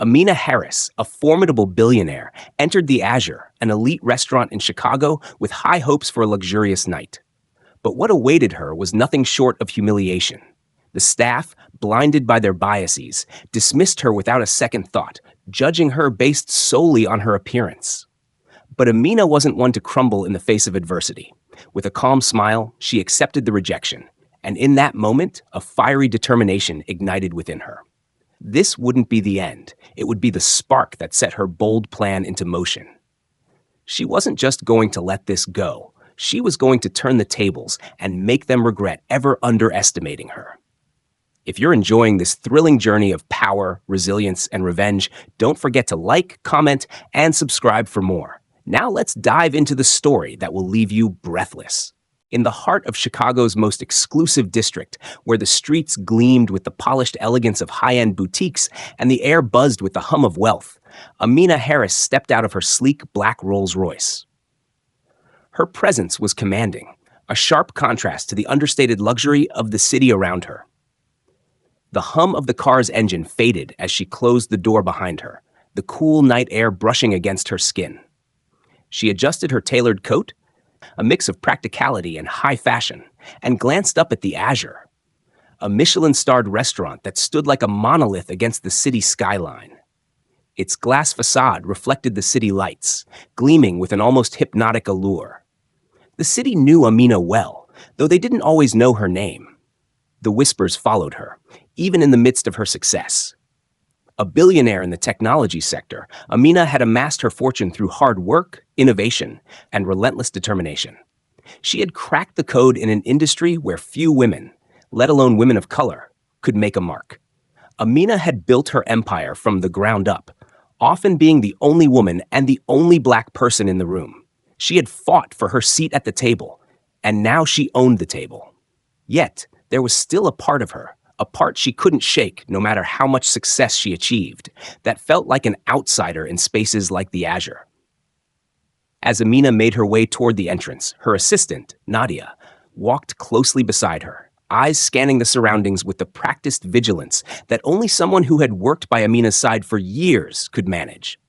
Amina Harris, a formidable billionaire, entered the Azure, an elite restaurant in Chicago, with high hopes for a luxurious night. But what awaited her was nothing short of humiliation. The staff, blinded by their biases, dismissed her without a second thought, judging her based solely on her appearance. But Amina wasn't one to crumble in the face of adversity. With a calm smile, she accepted the rejection, and in that moment, a fiery determination ignited within her. This wouldn't be the end. It would be the spark that set her bold plan into motion. She wasn't just going to let this go. She was going to turn the tables and make them regret ever underestimating her. If you're enjoying this thrilling journey of power, resilience, and revenge, don't forget to like, comment, and subscribe for more. Now let's dive into the story that will leave you breathless. In the heart of Chicago's most exclusive district, where the streets gleamed with the polished elegance of high-end boutiques and the air buzzed with the hum of wealth, Amina Harris stepped out of her sleek black Rolls-Royce. Her presence was commanding, a sharp contrast to the understated luxury of the city around her. The hum of the car's engine faded as she closed the door behind her, the cool night air brushing against her skin. She adjusted her tailored coat, a mix of practicality and high fashion, and glanced up at the Azure, a Michelin-starred restaurant that stood like a monolith against the city skyline. Its glass facade reflected the city lights, gleaming with an almost hypnotic allure. The city knew Amina well, though they didn't always know her name. The whispers followed her, even in the midst of her success. A billionaire in the technology sector, Amina had amassed her fortune through hard work, innovation, and relentless determination. She had cracked the code in an industry where few women, let alone women of color, could make a mark. Amina had built her empire from the ground up, often being the only woman and the only black person in the room. She had fought for her seat at the table, and now she owned the table. Yet, there was still a part of her, a part she couldn't shake no matter how much success she achieved, that felt like an outsider in spaces like the Azure. As Amina made her way toward the entrance, her assistant, Nadia, walked closely beside her, eyes scanning the surroundings with the practiced vigilance that only someone who had worked by Amina's side for years could manage.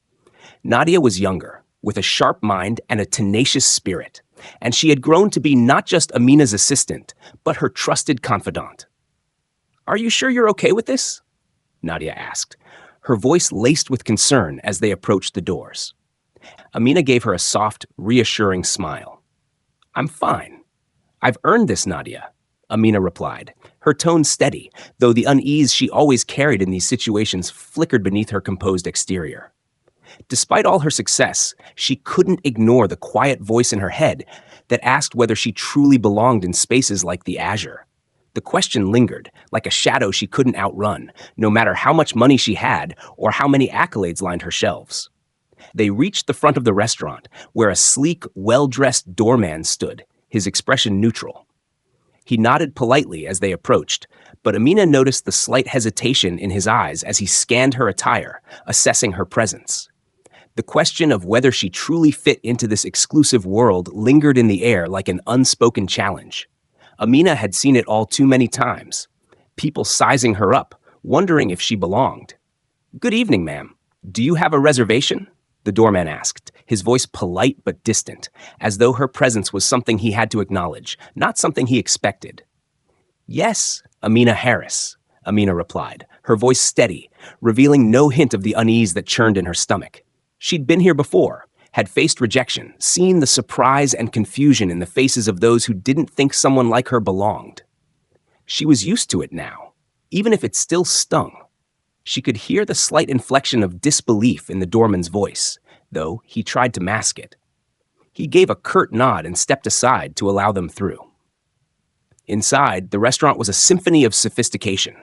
Nadia was younger, with a sharp mind and a tenacious spirit, and she had grown to be not just Amina's assistant, but her trusted confidant. "Are you sure you're okay with this?" Nadia asked, her voice laced with concern as they approached the doors. Amina gave her a soft, reassuring smile. "I'm fine. I've earned this, Nadia," Amina replied, her tone steady, though the unease she always carried in these situations flickered beneath her composed exterior. Despite all her success, she couldn't ignore the quiet voice in her head that asked whether she truly belonged in spaces like the Azure. The question lingered, like a shadow she couldn't outrun, no matter how much money she had or how many accolades lined her shelves. They reached the front of the restaurant, where a sleek, well-dressed doorman stood, his expression neutral. He nodded politely as they approached, but Amina noticed the slight hesitation in his eyes as he scanned her attire, assessing her presence. The question of whether she truly fit into this exclusive world lingered in the air like an unspoken challenge. Amina had seen it all too many times. People sizing her up, wondering if she belonged. "Good evening, ma'am. Do you have a reservation?" the doorman asked, his voice polite but distant, as though her presence was something he had to acknowledge, not something he expected. "Yes, Amina Harris," Amina replied, her voice steady, revealing no hint of the unease that churned in her stomach. She'd been here before, had faced rejection, seen the surprise and confusion in the faces of those who didn't think someone like her belonged. She was used to it now, even if it still stung. She could hear the slight inflection of disbelief in the doorman's voice, though he tried to mask it. He gave a curt nod and stepped aside to allow them through. Inside, the restaurant was a symphony of sophistication.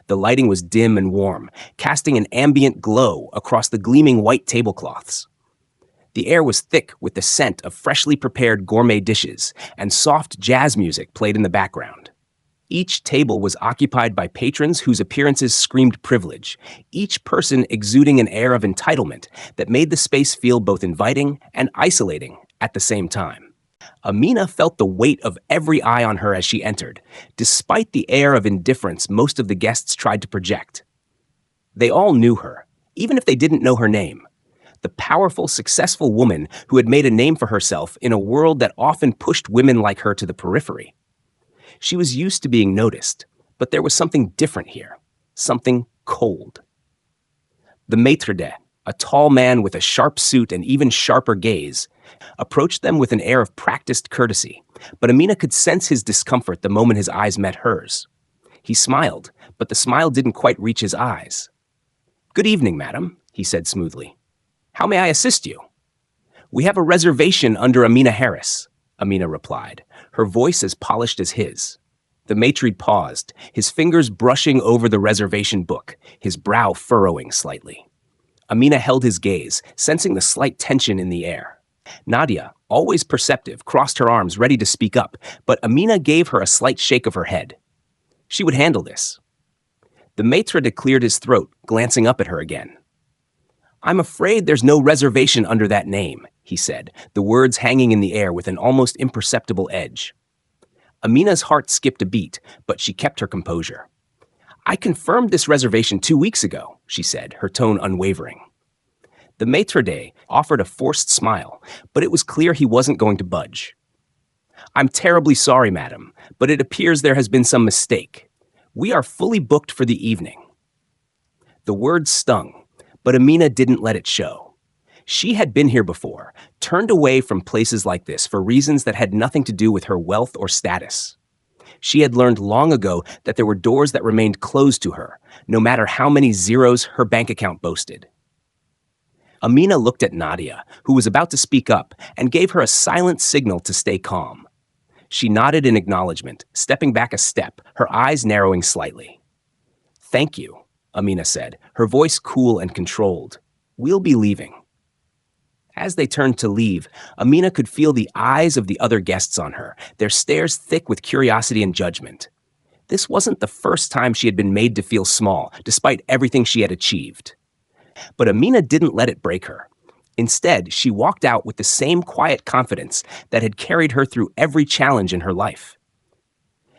The lighting was dim and warm, casting an ambient glow across the gleaming white tablecloths. The air was thick with the scent of freshly prepared gourmet dishes, and soft jazz music played in the background. Each table was occupied by patrons whose appearances screamed privilege, each person exuding an air of entitlement that made the space feel both inviting and isolating at the same time. Amina felt the weight of every eye on her as she entered, despite the air of indifference most of the guests tried to project. They all knew her, even if they didn't know her name. The powerful, successful woman who had made a name for herself in a world that often pushed women like her to the periphery. She was used to being noticed, but there was something different here, something cold. The maitre d', a tall man with a sharp suit and even sharper gaze, approached them with an air of practiced courtesy, but Amina could sense his discomfort the moment his eyes met hers. He smiled, but the smile didn't quite reach his eyes. "Good evening, madam," he said smoothly. "How may I assist you?" "We have a reservation under Amina Harris," Amina replied, her voice as polished as his. The maitre d' paused, his fingers brushing over the reservation book, his brow furrowing slightly. Amina held his gaze, sensing the slight tension in the air. Nadia, always perceptive, crossed her arms ready to speak up, but Amina gave her a slight shake of her head. She would handle this. The maitre d' cleared his throat, glancing up at her again. "I'm afraid there's no reservation under that name," he said, the words hanging in the air with an almost imperceptible edge. Amina's heart skipped a beat, but she kept her composure. "I confirmed this reservation 2 weeks ago," she said, her tone unwavering. The maitre d' offered a forced smile, but it was clear he wasn't going to budge. "I'm terribly sorry, madam, but it appears there has been some mistake. We are fully booked for the evening." The words stung, but Amina didn't let it show. She had been here before, turned away from places like this for reasons that had nothing to do with her wealth or status. She had learned long ago that there were doors that remained closed to her, no matter how many zeros her bank account boasted. Amina looked at Nadia, who was about to speak up, and gave her a silent signal to stay calm. She nodded in acknowledgement, stepping back a step, her eyes narrowing slightly. "Thank you," Amina said, her voice cool and controlled. "We'll be leaving." As they turned to leave, Amina could feel the eyes of the other guests on her, their stares thick with curiosity and judgment. This wasn't the first time she had been made to feel small, despite everything she had achieved. But Amina didn't let it break her. Instead, she walked out with the same quiet confidence that had carried her through every challenge in her life.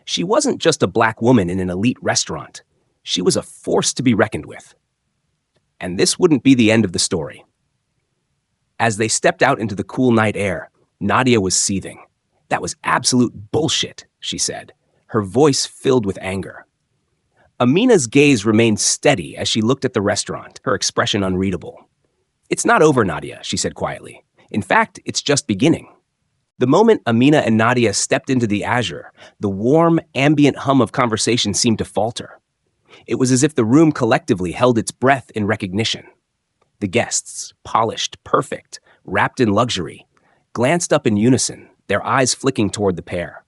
She wasn't just a black woman in an elite restaurant. She was a force to be reckoned with. And this wouldn't be the end of the story. As they stepped out into the cool night air, Nadia was seething. "That was absolute bullshit," she said, her voice filled with anger. Amina's gaze remained steady as she looked at the restaurant, her expression unreadable. "It's not over, Nadia," she said quietly. "In fact, it's just beginning." The moment Amina and Nadia stepped into the azure, the warm, ambient hum of conversation seemed to falter. It was as if the room collectively held its breath in recognition. The guests, polished, perfect, wrapped in luxury, glanced up in unison, their eyes flicking toward the pair.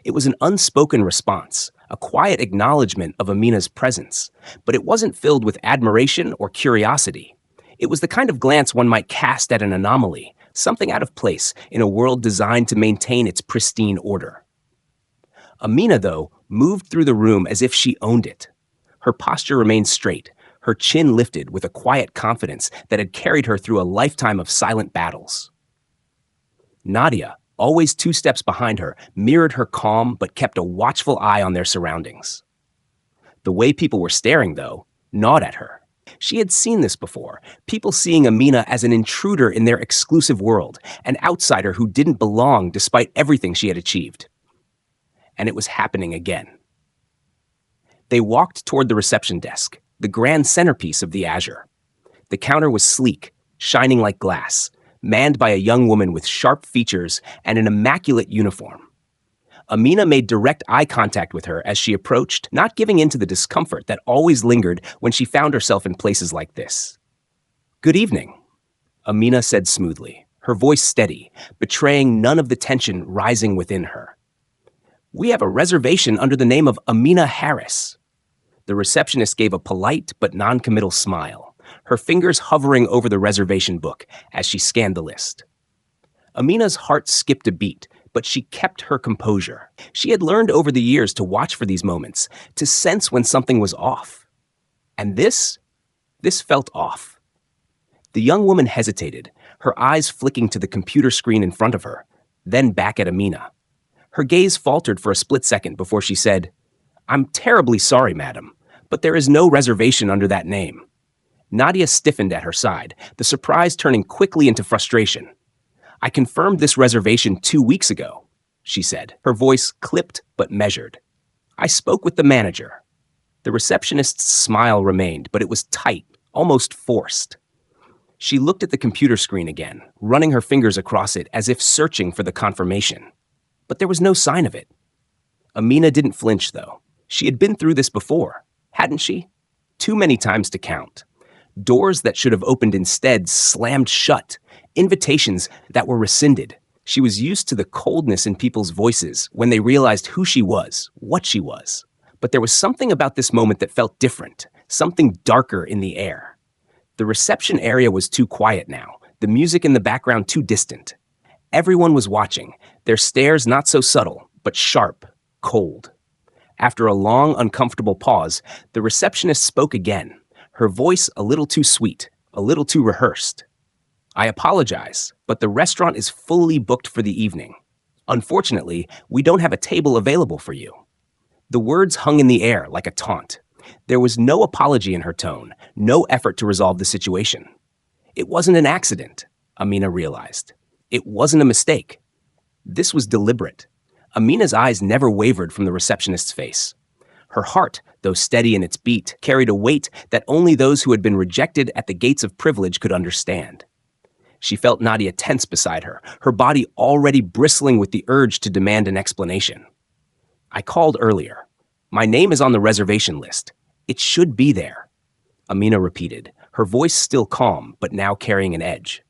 It was an unspoken response, a quiet acknowledgement of Amina's presence, but it wasn't filled with admiration or curiosity. It was the kind of glance one might cast at an anomaly, something out of place in a world designed to maintain its pristine order. Amina, though, moved through the room as if she owned it. Her posture remained straight, her chin lifted with a quiet confidence that had carried her through a lifetime of silent battles. Nadia, always 2 steps behind her, mirrored her calm but kept a watchful eye on their surroundings. The way people were staring, though, gnawed at her. She had seen this before, people seeing Amina as an intruder in their exclusive world, an outsider who didn't belong despite everything she had achieved. And it was happening again. They walked toward the reception desk, the grand centerpiece of the azure. The counter was sleek, shining like glass, manned by a young woman with sharp features and an immaculate uniform. Amina made direct eye contact with her as she approached, not giving in to the discomfort that always lingered when she found herself in places like this. "Good evening," Amina said smoothly, her voice steady, betraying none of the tension rising within her. "We have a reservation under the name of Amina Harris." The receptionist gave a polite but non-committal smile, her fingers hovering over the reservation book as she scanned the list. Amina's heart skipped a beat, but she kept her composure. She had learned over the years to watch for these moments, to sense when something was off. And this felt off. The young woman hesitated, her eyes flicking to the computer screen in front of her, then back at Amina. Her gaze faltered for a split second before she said, "I'm terribly sorry, madam, but there is no reservation under that name." Nadia stiffened at her side, the surprise turning quickly into frustration. "I confirmed this reservation 2 weeks ago," she said, her voice clipped but measured. "I spoke with the manager." The receptionist's smile remained, but it was tight, almost forced. She looked at the computer screen again, running her fingers across it as if searching for the confirmation. But there was no sign of it. Amina didn't flinch, though. She had been through this before, hadn't she? Too many times to count. Doors that should have opened instead slammed shut, invitations that were rescinded. She was used to the coldness in people's voices when they realized who she was, what she was. But there was something about this moment that felt different, something darker in the air. The reception area was too quiet now, the music in the background too distant. Everyone was watching, their stares not so subtle, but sharp, cold. After a long, uncomfortable pause, the receptionist spoke again, her voice a little too sweet, a little too rehearsed. "I apologize, but the restaurant is fully booked for the evening. Unfortunately, we don't have a table available for you." The words hung in the air like a taunt. There was no apology in her tone, no effort to resolve the situation. It wasn't an accident, Amina realized. It wasn't a mistake. This was deliberate. Amina's eyes never wavered from the receptionist's face. Her heart, though steady in its beat, carried a weight that only those who had been rejected at the gates of privilege could understand. She felt Nadia tense beside her, her body already bristling with the urge to demand an explanation. "I called earlier. My name is on the reservation list. It should be there," Amina repeated, her voice still calm, but now carrying an edge.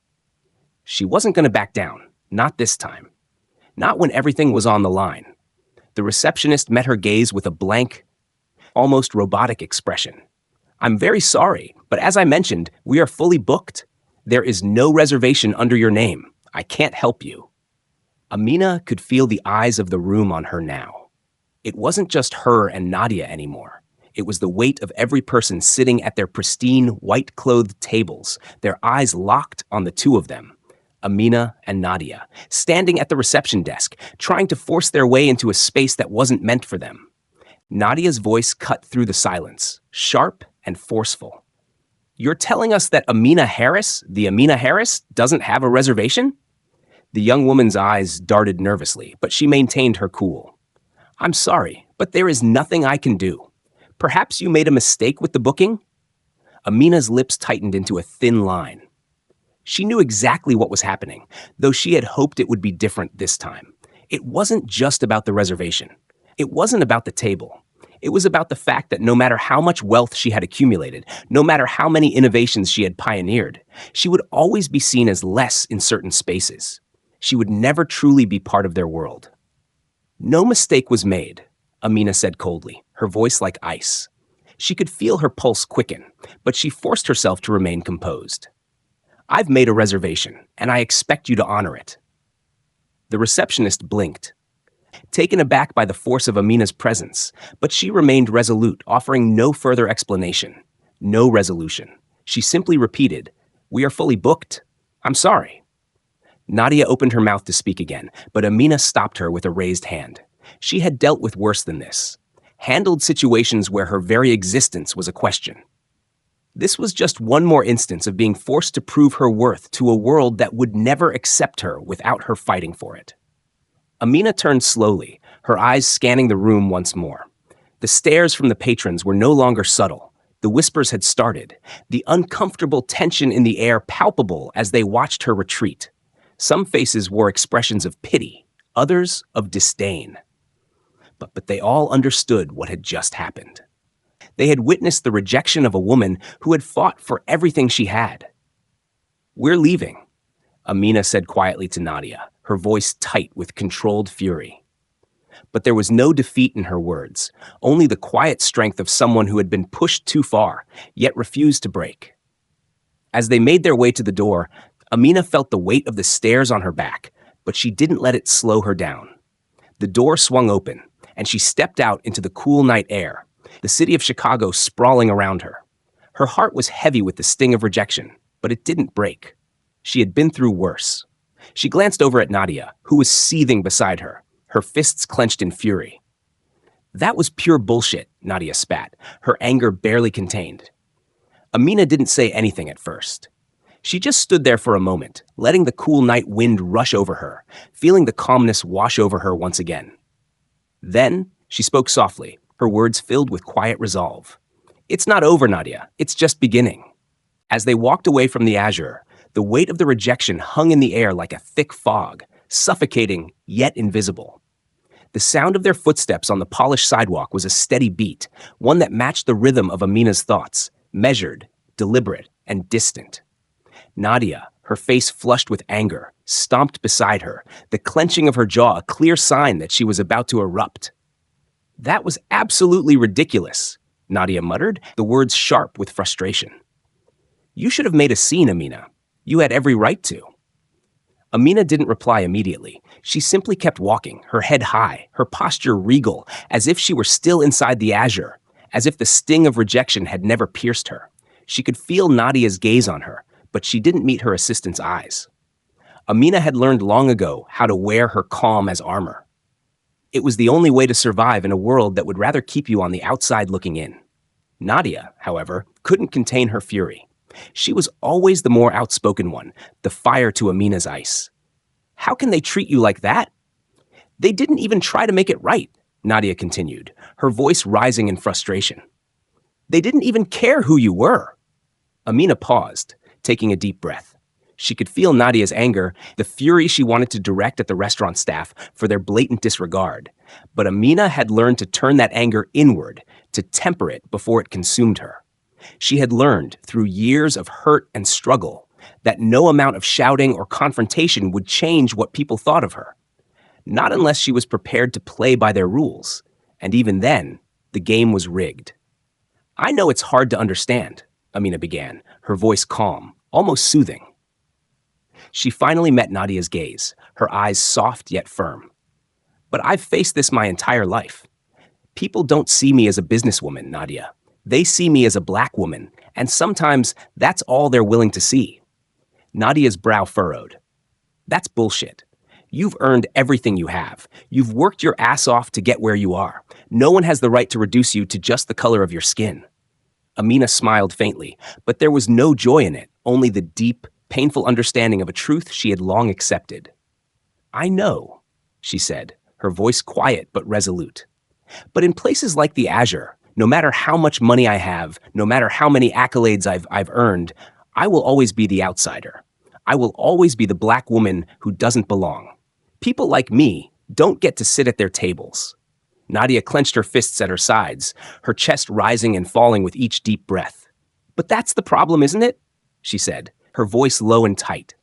She wasn't going to back down, not this time. Not when everything was on the line. The receptionist met her gaze with a blank, almost robotic expression. "I'm very sorry, but as I mentioned, we are fully booked. There is no reservation under your name. I can't help you." Amina could feel the eyes of the room on her now. It wasn't just her and Nadia anymore. It was the weight of every person sitting at their pristine, white-clothed tables, their eyes locked on the two of them, Amina and Nadia, standing at the reception desk, trying to force their way into a space that wasn't meant for them. Nadia's voice cut through the silence, sharp and forceful. "You're telling us that Amina Harris, the Amina Harris, doesn't have a reservation?" The young woman's eyes darted nervously, but she maintained her cool. "I'm sorry, but there is nothing I can do. Perhaps you made a mistake with the booking?" Amina's lips tightened into a thin line. She knew exactly what was happening, though she had hoped it would be different this time. It wasn't just about the reservation. It wasn't about the table. It was about the fact that no matter how much wealth she had accumulated, no matter how many innovations she had pioneered, she would always be seen as less in certain spaces. She would never truly be part of their world. "No mistake was made," Amina said coldly, her voice like ice. She could feel her pulse quicken, but she forced herself to remain composed. "I've made a reservation, and I expect you to honor it." The receptionist blinked, taken aback by the force of Amina's presence, but she remained resolute, offering no further explanation, no resolution. She simply repeated, "We are fully booked. I'm sorry." Nadia opened her mouth to speak again, but Amina stopped her with a raised hand. She had dealt with worse than this, handled situations where her very existence was a question. This was just one more instance of being forced to prove her worth to a world that would never accept her without her fighting for it. Amina turned slowly, her eyes scanning the room once more. The stares from the patrons were no longer subtle. The whispers had started, the uncomfortable tension in the air palpable as they watched her retreat. Some faces wore expressions of pity, others of disdain. But they all understood what had just happened. They had witnessed the rejection of a woman who had fought for everything she had. "We're leaving," Amina said quietly to Nadia, her voice tight with controlled fury. But there was no defeat in her words, only the quiet strength of someone who had been pushed too far, yet refused to break. As they made their way to the door, Amina felt the weight of the stairs on her back, but she didn't let it slow her down. The door swung open, and she stepped out into the cool night air, the city of Chicago sprawling around her. Her heart was heavy with the sting of rejection, but it didn't break. She had been through worse. She glanced over at Nadia, who was seething beside her, her fists clenched in fury. "That was pure bullshit," Nadia spat, her anger barely contained. Amina didn't say anything at first. She just stood there for a moment, letting the cool night wind rush over her, feeling the calmness wash over her once again. Then, she spoke softly, her words filled with quiet resolve. "It's not over, Nadia. It's just beginning." As they walked away from the azure, the weight of the rejection hung in the air like a thick fog, suffocating yet invisible. The sound of their footsteps on the polished sidewalk was a steady beat, one that matched the rhythm of Amina's thoughts, measured, deliberate, and distant. Nadia, her face flushed with anger, stomped beside her, the clenching of her jaw a clear sign that she was about to erupt. "That was absolutely ridiculous," Nadia muttered, the words sharp with frustration. "You should have made a scene, Amina. You had every right to." Amina didn't reply immediately. She simply kept walking, her head high, her posture regal, as if she were still inside the azure, as if the sting of rejection had never pierced her. She could feel Nadia's gaze on her, but she didn't meet her assistant's eyes. Amina had learned long ago how to wear her calm as armor. It was the only way to survive in a world that would rather keep you on the outside looking in. Nadia, however, couldn't contain her fury. She was always the more outspoken one, the fire to Amina's ice. "How can they treat you like that?" "They didn't even try to make it right," Nadia continued, her voice rising in frustration. "They didn't even care who you were." Amina paused, taking a deep breath. She could feel Nadia's anger, the fury she wanted to direct at the restaurant staff for their blatant disregard. But Amina had learned to turn that anger inward, to temper it before it consumed her. She had learned, through years of hurt and struggle, that no amount of shouting or confrontation would change what people thought of her. Not unless she was prepared to play by their rules. And even then, the game was rigged. "I know it's hard to understand," Amina began, her voice calm, almost soothing. She finally met Nadia's gaze, her eyes soft yet firm. "But I've faced this my entire life. People don't see me as a businesswoman, Nadia. They see me as a black woman, and sometimes that's all they're willing to see." Nadia's brow furrowed. "That's bullshit. You've earned everything you have. You've worked your ass off to get where you are. No one has the right to reduce you to just the color of your skin." Amina smiled faintly, but there was no joy in it, only the deep, painful understanding of a truth she had long accepted. "I know," she said, her voice quiet but resolute. "But in places like the azure, no matter how much money I have, no matter how many accolades I've earned, I will always be the outsider. I will always be the black woman who doesn't belong. People like me don't get to sit at their tables." Nadia clenched her fists at her sides, her chest rising and falling with each deep breath. "But that's the problem, isn't it?" she said, her voice low and tight.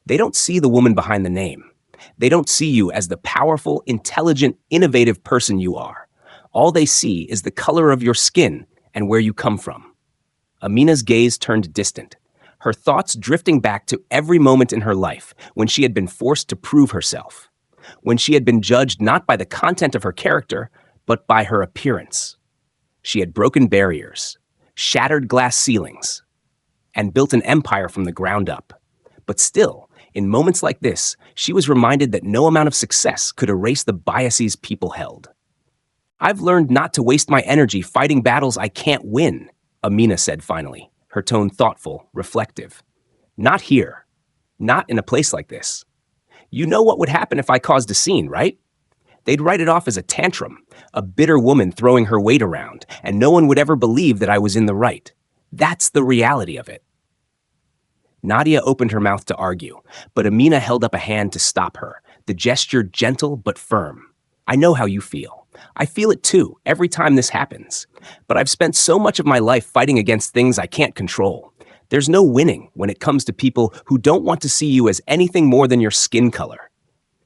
"They don't see the woman behind the name. They don't see you as the powerful, intelligent, innovative person you are. All they see is the color of your skin and where you come from." Amina's gaze turned distant, her thoughts drifting back to every moment in her life when she had been forced to prove herself, when she had been judged not by the content of her character, but by her appearance. She had broken barriers, shattered glass ceilings, and built an empire from the ground up. But still, in moments like this, she was reminded that no amount of success could erase the biases people held. "I've learned not to waste my energy fighting battles I can't win," Amina said finally, her tone thoughtful, reflective. "Not here. Not in a place like this. You know what would happen if I caused a scene, right? They'd write it off as a tantrum, a bitter woman throwing her weight around, and no one would ever believe that I was in the right. That's the reality of it." Nadia opened her mouth to argue, but Amina held up a hand to stop her, the gesture gentle but firm. "I know how you feel. I feel it too, every time this happens. But I've spent so much of my life fighting against things I can't control. There's no winning when it comes to people who don't want to see you as anything more than your skin color.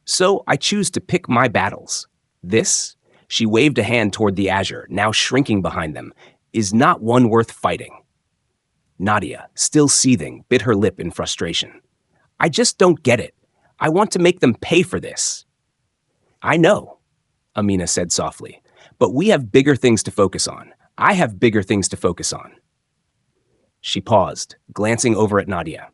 So I choose to pick my battles. This," she waved a hand toward the azure, now shrinking behind them, "is not one worth fighting." Nadia, still seething, bit her lip in frustration. "I just don't get it. I want to make them pay for this." "I know," Amina said softly, "but we have bigger things to focus on. I have bigger things to focus on." She paused, glancing over at Nadia.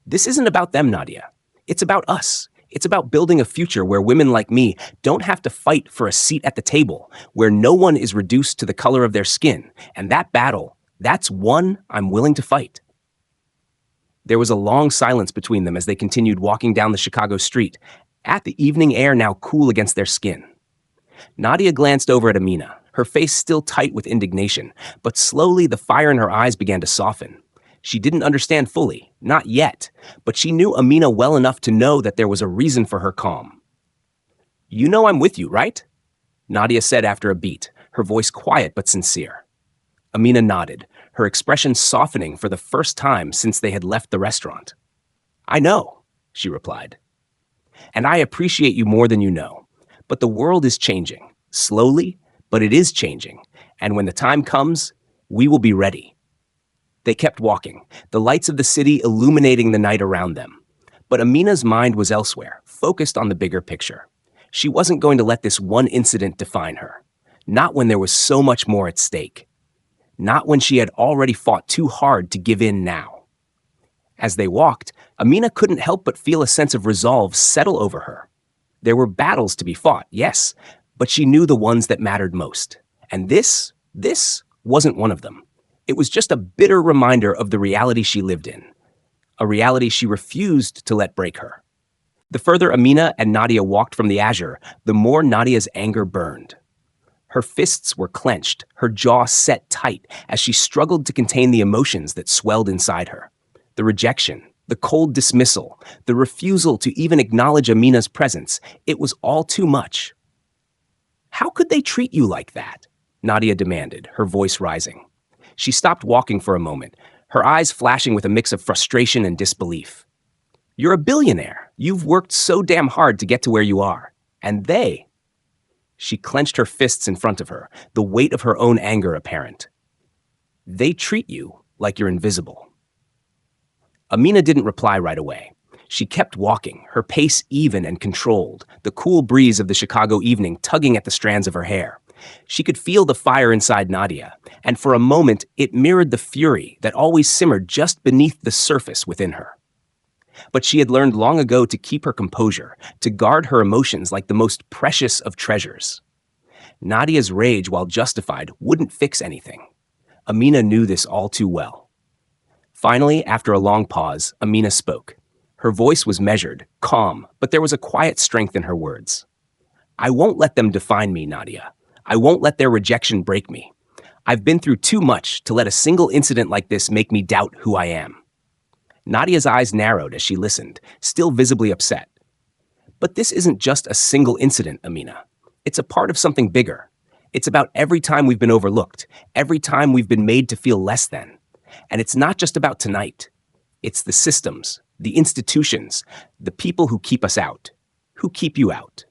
"This isn't about them, Nadia. It's about us. It's about building a future where women like me don't have to fight for a seat at the table, where no one is reduced to the color of their skin, and that battle, That's one I'm willing to fight. There was a long silence between them as they continued walking down the Chicago street, at the evening air now cool against their skin. Nadia glanced over at Amina, her face still tight with indignation, but slowly the fire in her eyes began to soften. She didn't understand fully, not yet, but she knew Amina well enough to know that there was a reason for her calm. "You know I'm with you, right?" Nadia said after a beat, her voice quiet but sincere. Amina nodded, her expression softening for the first time since they had left the restaurant. "I know," she replied. "And I appreciate you more than you know. But the world is changing, slowly, but it is changing, and when the time comes, we will be ready." They kept walking, the lights of the city illuminating the night around them. But Amina's mind was elsewhere, focused on the bigger picture. She wasn't going to let this one incident define her. Not when there was so much more at stake. Not when she had already fought too hard to give in now. As they walked, Amina couldn't help but feel a sense of resolve settle over her. There were battles to be fought, yes, but she knew the ones that mattered most. And this wasn't one of them. It was just a bitter reminder of the reality she lived in. A reality she refused to let break her. The further Amina and Nadia walked from the Azure, the more Nadia's anger burned. Her fists were clenched, her jaw set tight as she struggled to contain the emotions that swelled inside her. The rejection, the cold dismissal, the refusal to even acknowledge Amina's presence, it was all too much. "How could they treat you like that?" Nadia demanded, her voice rising. She stopped walking for a moment, her eyes flashing with a mix of frustration and disbelief. "You're a billionaire. You've worked so damn hard to get to where you are. And they..." She clenched her fists in front of her, the weight of her own anger apparent. "They treat you like you're invisible." Amina didn't reply right away. She kept walking, her pace even and controlled, the cool breeze of the Chicago evening tugging at the strands of her hair. She could feel the fire inside Nadia, and for a moment it mirrored the fury that always simmered just beneath the surface within her. But she had learned long ago to keep her composure, to guard her emotions like the most precious of treasures. Nadia's rage, while justified, wouldn't fix anything. Amina knew this all too well. Finally, after a long pause, Amina spoke. Her voice was measured, calm, but there was a quiet strength in her words. "I won't let them define me, Nadia. I won't let their rejection break me. I've been through too much to let a single incident like this make me doubt who I am." Nadia's eyes narrowed as she listened, still visibly upset. "But this isn't just a single incident, Amina. It's a part of something bigger. It's about every time we've been overlooked, every time we've been made to feel less than. And it's not just about tonight. It's the systems, the institutions, the people who keep us out, who keep you out."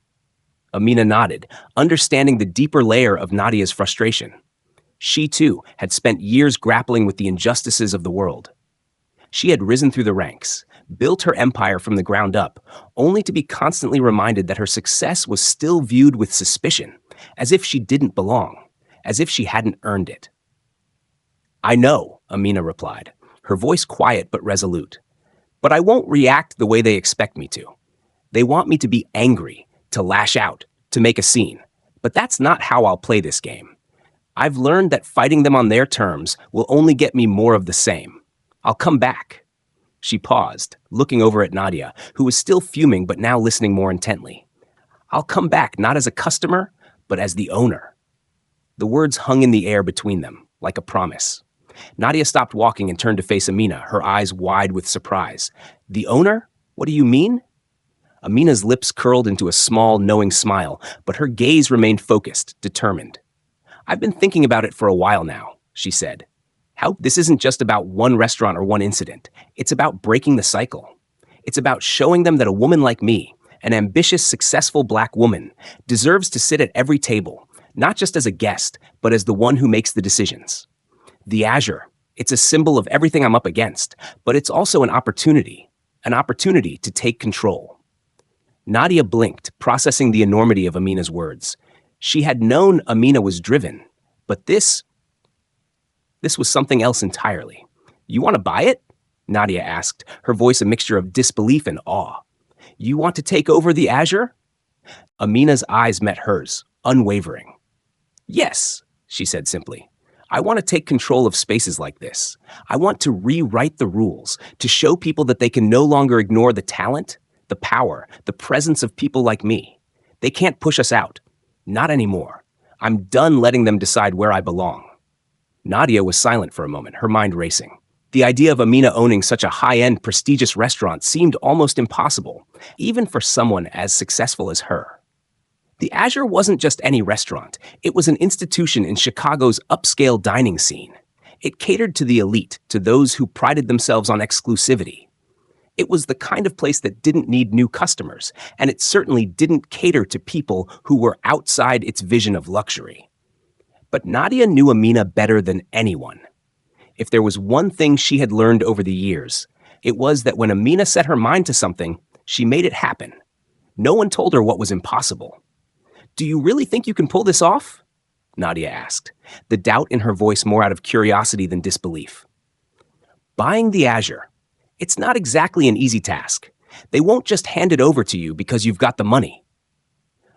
Amina nodded, understanding the deeper layer of Nadia's frustration. She, too, had spent years grappling with the injustices of the world. She had risen through the ranks, built her empire from the ground up, only to be constantly reminded that her success was still viewed with suspicion, as if she didn't belong, as if she hadn't earned it. "I know," Amina replied, her voice quiet but resolute. "But I won't react the way they expect me to. They want me to be angry, to lash out, to make a scene. But that's not how I'll play this game. I've learned that fighting them on their terms will only get me more of the same. I'll come back." She paused, looking over at Nadia, who was still fuming but now listening more intently. "I'll come back not as a customer, but as the owner." The words hung in the air between them, like a promise. Nadia stopped walking and turned to face Amina, her eyes wide with surprise. "The owner? What do you mean?" Amina's lips curled into a small, knowing smile, but her gaze remained focused, determined. "I've been thinking about it for a while now," she said. This isn't just about one restaurant or one incident. It's about breaking the cycle. It's about showing them that a woman like me, an ambitious, successful Black woman, deserves to sit at every table, not just as a guest, but as the one who makes the decisions. The Azure, it's a symbol of everything I'm up against, but it's also an opportunity to take control. Nadia blinked, processing the enormity of Amina's words. She had known Amina was driven, but this was something else entirely. "You want to buy it?" Nadia asked, her voice a mixture of disbelief and awe. "You want to take over the Azure?" Amina's eyes met hers, unwavering. "Yes," she said simply. I want to take control of spaces like this. I want to rewrite the rules, to show people that they can no longer ignore the talent, the power, the presence of people like me. They can't push us out. Not anymore. I'm done letting them decide where I belong. Nadia was silent for a moment, her mind racing. The idea of Amina owning such a high-end, prestigious restaurant seemed almost impossible, even for someone as successful as her. The Azure wasn't just any restaurant. It was an institution in Chicago's upscale dining scene. It catered to the elite, to those who prided themselves on exclusivity. It was the kind of place that didn't need new customers, and it certainly didn't cater to people who were outside its vision of luxury. But Nadia knew Amina better than anyone. If there was one thing she had learned over the years, it was that when Amina set her mind to something, she made it happen. No one told her what was impossible. "Do you really think you can pull this off?" Nadia asked, the doubt in her voice more out of curiosity than disbelief. Buying the Azure. It's not exactly an easy task. They won't just hand it over to you because you've got the money.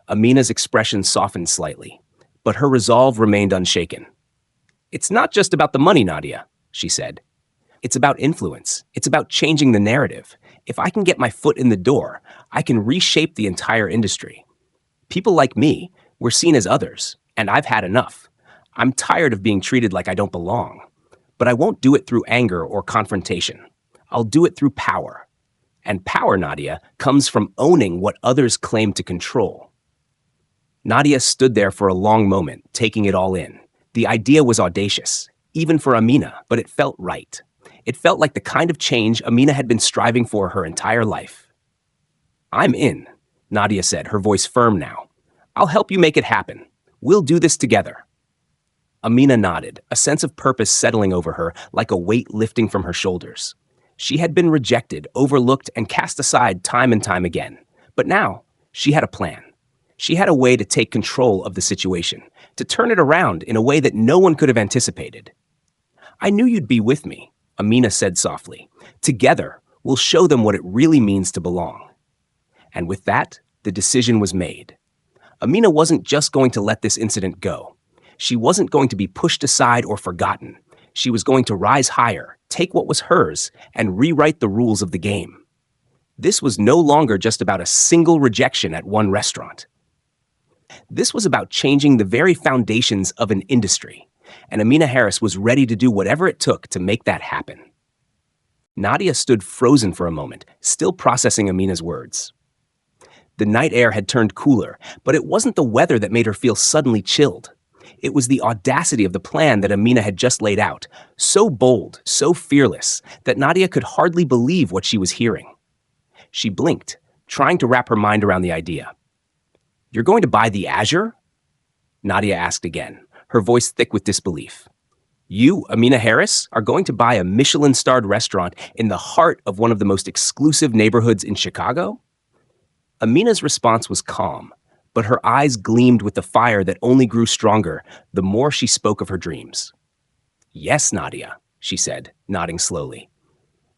Amina's expression softened slightly, but her resolve remained unshaken. "It's not just about the money, Nadia," she said. "It's about influence. It's about changing the narrative. If I can get my foot in the door, I can reshape the entire industry. People like me, we're seen as others, and I've had enough. I'm tired of being treated like I don't belong. But I won't do it through anger or confrontation. I'll do it through power. And power, Nadia, comes from owning what others claim to control." Nadia stood there for a long moment, taking it all in. The idea was audacious, even for Amina, but it felt right. It felt like the kind of change Amina had been striving for her entire life. "I'm in," Nadia said, her voice firm now. "I'll help you make it happen. We'll do this together." Amina nodded, a sense of purpose settling over her like a weight lifting from her shoulders. She had been rejected, overlooked, and cast aside time and time again. But now, she had a plan. She had a way to take control of the situation, to turn it around in a way that no one could have anticipated. "I knew you'd be with me," Amina said softly. "Together, we'll show them what it really means to belong." And with that, the decision was made. Amina wasn't just going to let this incident go. She wasn't going to be pushed aside or forgotten. She was going to rise higher, take what was hers, and rewrite the rules of the game. This was no longer just about a single rejection at one restaurant. This was about changing the very foundations of an industry, and Amina Harris was ready to do whatever it took to make that happen. Nadia stood frozen for a moment, still processing Amina's words. The night air had turned cooler, but it wasn't the weather that made her feel suddenly chilled. It was the audacity of the plan that Amina had just laid out, so bold, so fearless, that Nadia could hardly believe what she was hearing. She blinked, trying to wrap her mind around the idea. "You're going to buy the Azure?" Nadia asked again, her voice thick with disbelief. "You, Amina Harris, are going to buy a Michelin-starred restaurant in the heart of one of the most exclusive neighborhoods in Chicago?" Amina's response was calm, but her eyes gleamed with the fire that only grew stronger the more she spoke of her dreams. "Yes, Nadia," she said, nodding slowly.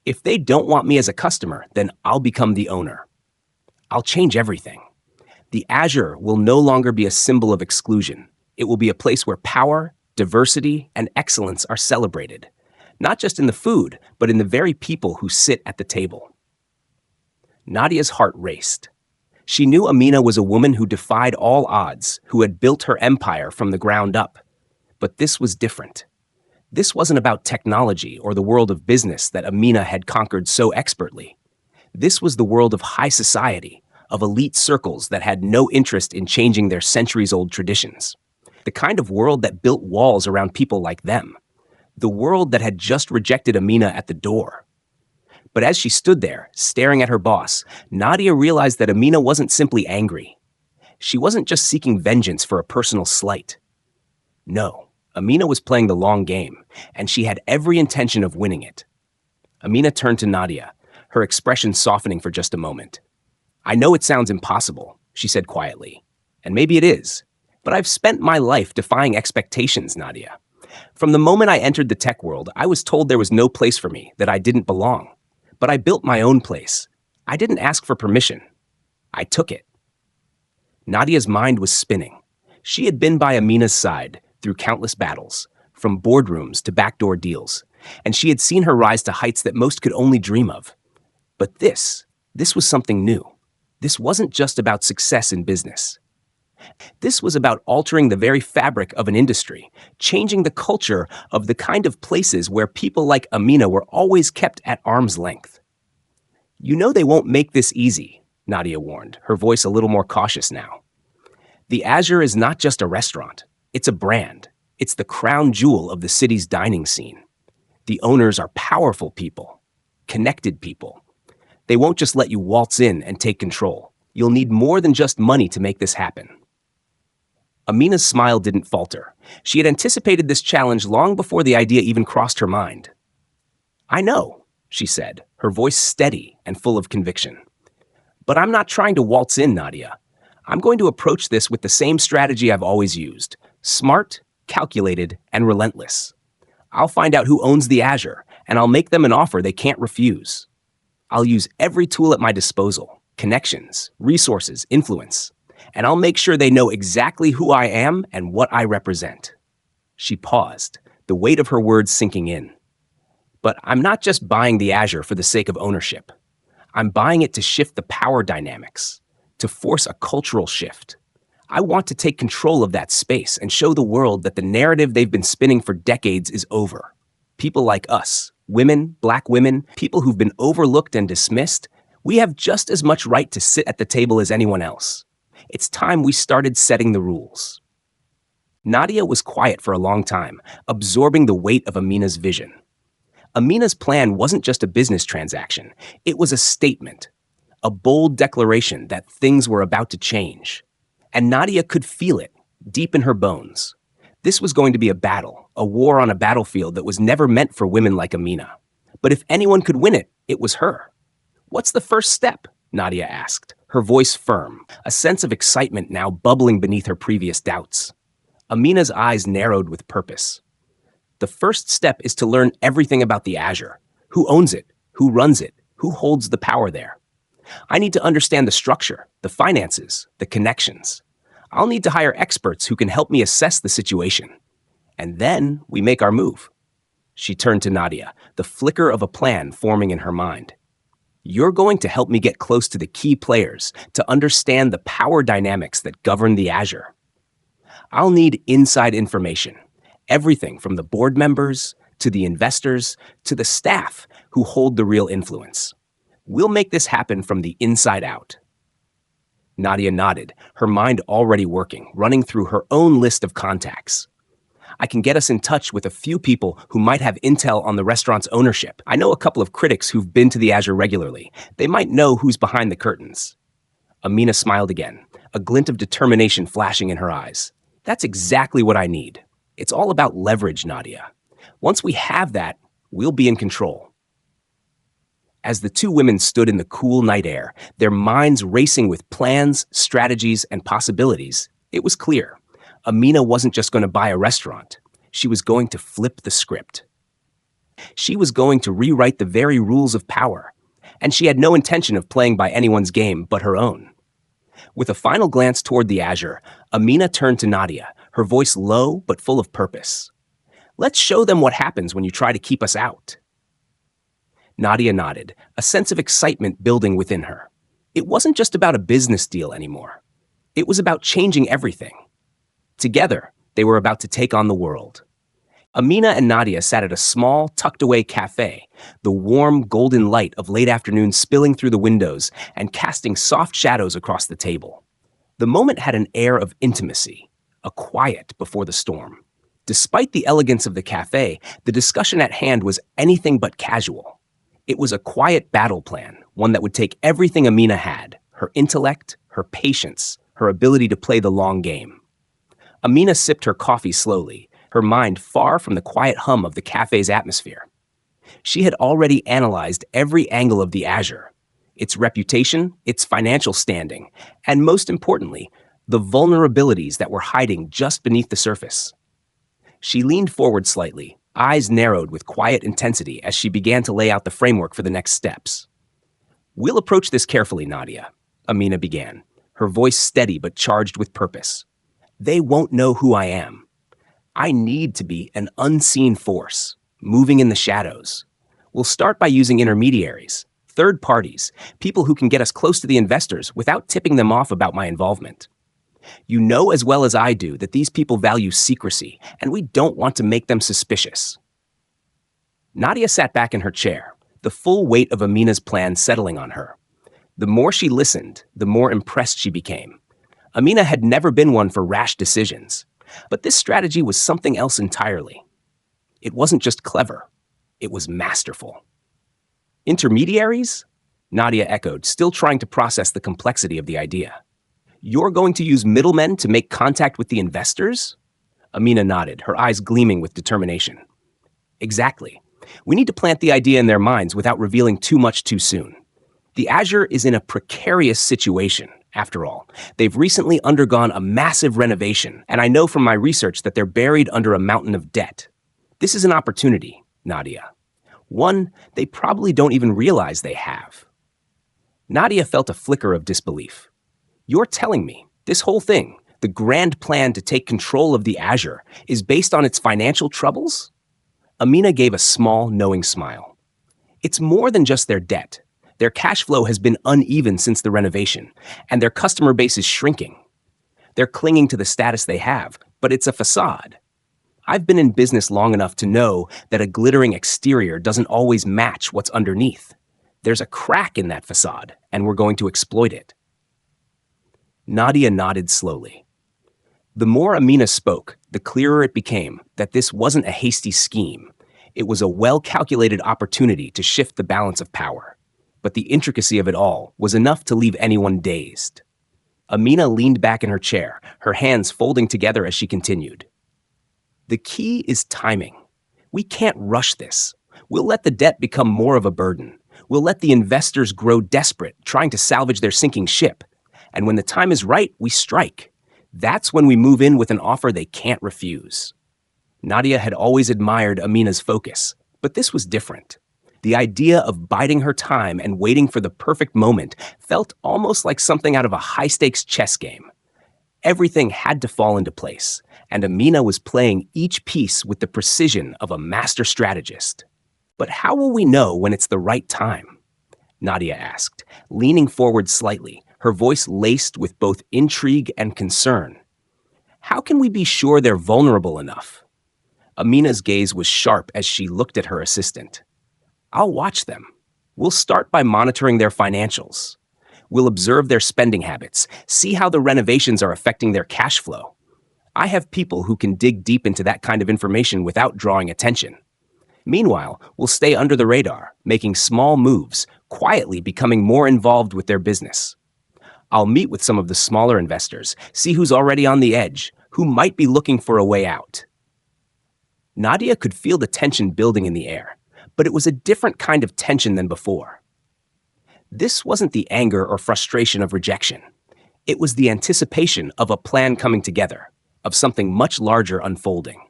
"If they don't want me as a customer, then I'll become the owner. I'll change everything. The Azure will no longer be a symbol of exclusion. It will be a place where power, diversity, and excellence are celebrated, not just in the food, but in the very people who sit at the table." Nadia's heart raced. She knew Amina was a woman who defied all odds, who had built her empire from the ground up. But this was different. This wasn't about technology or the world of business that Amina had conquered so expertly. This was the world of high society, of elite circles that had no interest in changing their centuries-old traditions. The kind of world that built walls around people like them. The world that had just rejected Amina at the door. But as she stood there, staring at her boss, Nadia realized that Amina wasn't simply angry. She wasn't just seeking vengeance for a personal slight. No, Amina was playing the long game, and she had every intention of winning it. Amina turned to Nadia, her expression softening for just a moment. "I know it sounds impossible," she said quietly, "and maybe it is, but I've spent my life defying expectations, Nadia. From the moment I entered the tech world, I was told there was no place for me, that I didn't belong. But I built my own place. I didn't ask for permission. I took it." Nadia's mind was spinning. She had been by Amina's side through countless battles, from boardrooms to backdoor deals, and she had seen her rise to heights that most could only dream of. But this was something new. This wasn't just about success in business. This was about altering the very fabric of an industry, changing the culture of the kind of places where people like Amina were always kept at arm's length. "You know they won't make this easy," Nadia warned, her voice a little more cautious now. "The Azure is not just a restaurant. It's a brand. It's the crown jewel of the city's dining scene. The owners are powerful people, connected people. They won't just let you waltz in and take control. You'll need more than just money to make this happen." Amina's smile didn't falter. She had anticipated this challenge long before the idea even crossed her mind. "I know," she said, her voice steady and full of conviction. "But I'm not trying to waltz in, Nadia. I'm going to approach this with the same strategy I've always used: smart, calculated, and relentless. I'll find out who owns the Azure, and I'll make them an offer they can't refuse. I'll use every tool at my disposal: connections, resources, influence. And I'll make sure they know exactly who I am and what I represent." She paused, the weight of her words sinking in. "But I'm not just buying the Azure for the sake of ownership. I'm buying it to shift the power dynamics, to force a cultural shift. I want to take control of that space and show the world that the narrative they've been spinning for decades is over. People like us, women, Black women, people who've been overlooked and dismissed, we have just as much right to sit at the table as anyone else. It's time we started setting the rules." Nadia was quiet for a long time, absorbing the weight of Amina's vision. Amina's plan wasn't just a business transaction. It was a statement, a bold declaration that things were about to change. And Nadia could feel it, deep in her bones. This was going to be a battle, a war on a battlefield that was never meant for women like Amina. But if anyone could win it, it was her. "What's the first step?" Nadia asked, her voice firm, a sense of excitement now bubbling beneath her previous doubts. Amina's eyes narrowed with purpose. "The first step is to learn everything about the Azure: who owns it, who runs it, who holds the power there. I need to understand the structure, the finances, the connections. I'll need to hire experts who can help me assess the situation. And then we make our move." She turned to Nadia, the flicker of a plan forming in her mind. "You're going to help me get close to the key players, to understand the power dynamics that govern the Azure. I'll need inside information, everything from the board members, to the investors, to the staff who hold the real influence. We'll make this happen from the inside out." Nadia nodded, her mind already working, running through her own list of contacts. "I can get us in touch with a few people who might have intel on the restaurant's ownership. I know a couple of critics who've been to the Azure regularly. They might know who's behind the curtains." Amina smiled again, a glint of determination flashing in her eyes. "That's exactly what I need. It's all about leverage, Nadia. Once we have that, we'll be in control." As the two women stood in the cool night air, their minds racing with plans, strategies, and possibilities, it was clear: Amina wasn't just going to buy a restaurant. She was going to flip the script. She was going to rewrite the very rules of power, and she had no intention of playing by anyone's game but her own. With a final glance toward the Azure, Amina turned to Nadia, her voice low but full of purpose. "Let's show them what happens when you try to keep us out." Nadia nodded, a sense of excitement building within her. It wasn't just about a business deal anymore. It was about changing everything. Together, they were about to take on the world. Amina and Nadia sat at a small, tucked-away cafe, the warm, golden light of late afternoon spilling through the windows and casting soft shadows across the table. The moment had an air of intimacy, a quiet before the storm. Despite the elegance of the cafe, the discussion at hand was anything but casual. It was a quiet battle plan, one that would take everything Amina had: her intellect, her patience, her ability to play the long game. Amina sipped her coffee slowly, her mind far from the quiet hum of the cafe's atmosphere. She had already analyzed every angle of the Azure: its reputation, its financial standing, and most importantly, the vulnerabilities that were hiding just beneath the surface. She leaned forward slightly, eyes narrowed with quiet intensity as she began to lay out the framework for the next steps. "We'll approach this carefully, Nadia," Amina began, her voice steady but charged with purpose. "They won't know who I am. I need to be an unseen force, moving in the shadows. We'll start by using intermediaries, third parties, people who can get us close to the investors without tipping them off about my involvement. You know as well as I do that these people value secrecy, and we don't want to make them suspicious. Nadia sat back in her chair, the full weight of Amina's plan settling on her. The more she listened, the more impressed she became. Amina had never been one for rash decisions, but this strategy was something else entirely. It wasn't just clever, it was masterful. Intermediaries? Nadia echoed, still trying to process the complexity of the idea. You're going to use middlemen to make contact with the investors? Amina nodded, her eyes gleaming with determination. Exactly. We need to plant the idea in their minds without revealing too much too soon. The Azure is in a precarious situation, after all. They've recently undergone a massive renovation, and I know from my research that they're buried under a mountain of debt. This is an opportunity, Nadia. One they probably don't even realize they have. Nadia felt a flicker of disbelief. You're telling me this whole thing, the grand plan to take control of the Azure, is based on its financial troubles? Amina gave a small, knowing smile. It's more than just their debt. Their cash flow has been uneven since the renovation, and their customer base is shrinking. They're clinging to the status they have, but it's a facade. I've been in business long enough to know that a glittering exterior doesn't always match what's underneath. There's a crack in that facade, and we're going to exploit it. Nadia nodded slowly. The more Amina spoke, the clearer it became that this wasn't a hasty scheme. It was a well-calculated opportunity to shift the balance of power. But the intricacy of it all was enough to leave anyone dazed. Amina leaned back in her chair, her hands folding together as she continued. The key is timing. We can't rush this. We'll let the debt become more of a burden. We'll let the investors grow desperate, trying to salvage their sinking ship. And when the time is right, we strike. That's when we move in with an offer they can't refuse. Nadia had always admired Amina's focus, but this was different. The idea of biding her time and waiting for the perfect moment felt almost like something out of a high-stakes chess game. Everything had to fall into place, and Amina was playing each piece with the precision of a master strategist. But how will we know when it's the right time? Nadia asked, leaning forward slightly, her voice laced with both intrigue and concern. How can we be sure they're vulnerable enough? Amina's gaze was sharp as she looked at her assistant. I'll watch them. We'll start by monitoring their financials. We'll observe their spending habits, see how the renovations are affecting their cash flow. I have people who can dig deep into that kind of information without drawing attention. Meanwhile, we'll stay under the radar, making small moves, quietly becoming more involved with their business. I'll meet with some of the smaller investors, see who's already on the edge, who might be looking for a way out. Nadia could feel the tension building in the air, but it was a different kind of tension than before. This wasn't the anger or frustration of rejection. It was the anticipation of a plan coming together, of something much larger unfolding.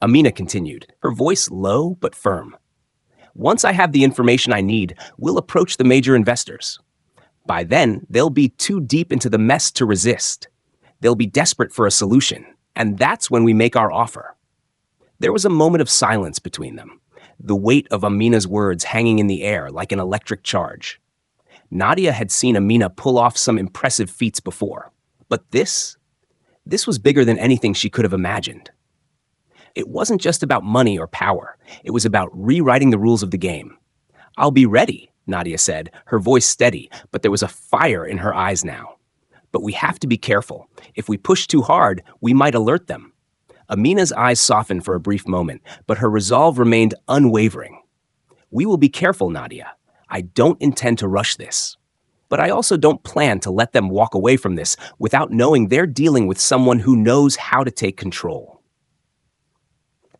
Amina continued, her voice low but firm. Once I have the information I need, we'll approach the major investors. By then, they'll be too deep into the mess to resist. They'll be desperate for a solution, and that's when we make our offer. There was a moment of silence between them, the weight of Amina's words hanging in the air like an electric charge. Nadia had seen Amina pull off some impressive feats before, but this was bigger than anything she could have imagined. It wasn't just about money or power. It was about rewriting the rules of the game. I'll be ready, Nadia said, her voice steady, but there was a fire in her eyes now. But we have to be careful. If we push too hard, we might alert them. Amina's eyes softened for a brief moment, but her resolve remained unwavering. We will be careful, Nadia. I don't intend to rush this. But I also don't plan to let them walk away from this without knowing they're dealing with someone who knows how to take control.